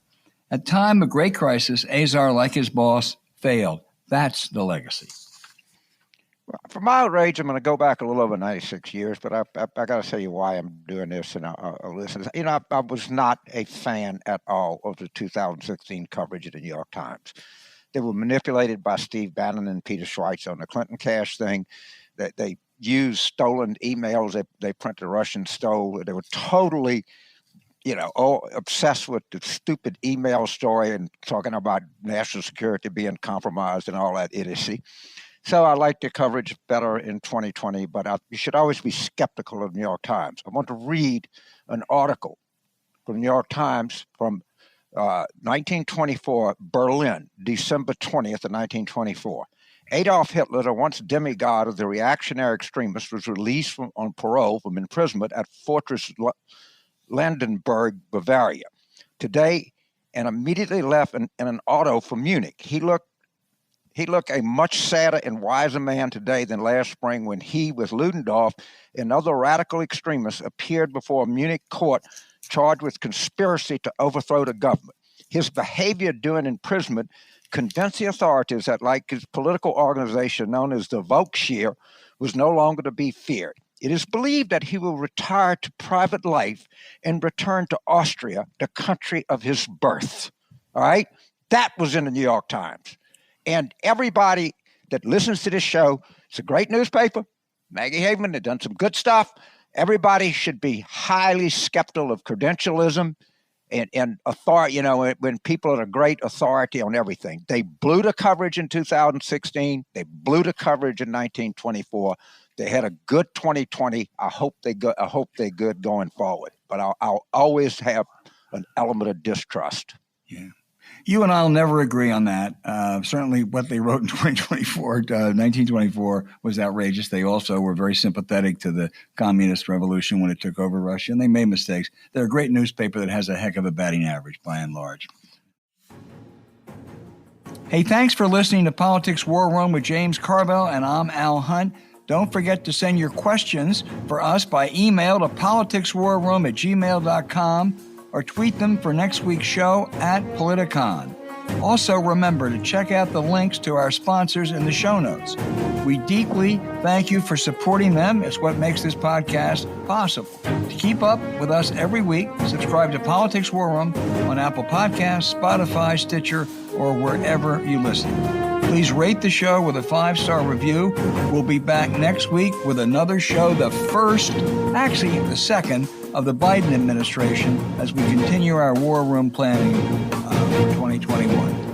At time of great crisis, Azar, like his boss, failed. That's the legacy. Well, for my outrage, I'm going to go back a little over 96 years, but I got to tell you why I'm doing this, and I'll listen. I was not a fan at all of the 2016 coverage of the New York Times. They were manipulated by Steve Bannon and Peter Schweizer on the Clinton cash thing. They use stolen emails. They print the Russians stole. They were totally, all obsessed with the stupid email story and talking about national security being compromised and all that idiocy. So I like the coverage better in 2020, but you should always be skeptical of the New York Times. I want to read an article from the New York Times from 1924, Berlin, December 20th of 1924. Adolf Hitler, the once demigod of the reactionary extremists, was released on parole from imprisonment at Fortress Landenberg, Bavaria, today, and immediately left in an auto for Munich. He looked a much sadder and wiser man today than last spring when he, with Ludendorff and other radical extremists, appeared before a Munich court charged with conspiracy to overthrow the government. His behavior during imprisonment convinced the authorities that, like his political organization known as the Volksheer, was no longer to be feared. It is believed that he will retire to private life and return to Austria, the country of his birth. All right? That was in the New York Times. And everybody that listens to this show, it's a great newspaper. Maggie Haberman, they've done some good stuff. Everybody should be highly skeptical of credentialism and authority, when people are a great authority on everything. They blew the coverage in 2016. They blew the coverage in 1924. They had a good 2020. I hope they're good going forward. But I'll always have an element of distrust. Yeah. You and I will never agree on that. Certainly what they wrote in 1924 was outrageous. They also were very sympathetic to the communist revolution when it took over Russia, and they made mistakes. They're a great newspaper that has a heck of a batting average by and large. Hey, thanks for listening to Politics War Room with James Carville, and I'm Al Hunt. Don't forget to send your questions for us by email to politicswarroom@gmail.com or tweet them for next week's show at Politicon. Also, remember to check out the links to our sponsors in the show notes. We deeply thank you for supporting them. It's what makes this podcast possible. To keep up with us every week, subscribe to Politics War Room on Apple Podcasts, Spotify, Stitcher, or wherever you listen. Please rate the show with a 5-star review. We'll be back next week with another show, the second of the Biden administration, as we continue our war room planning for 2021.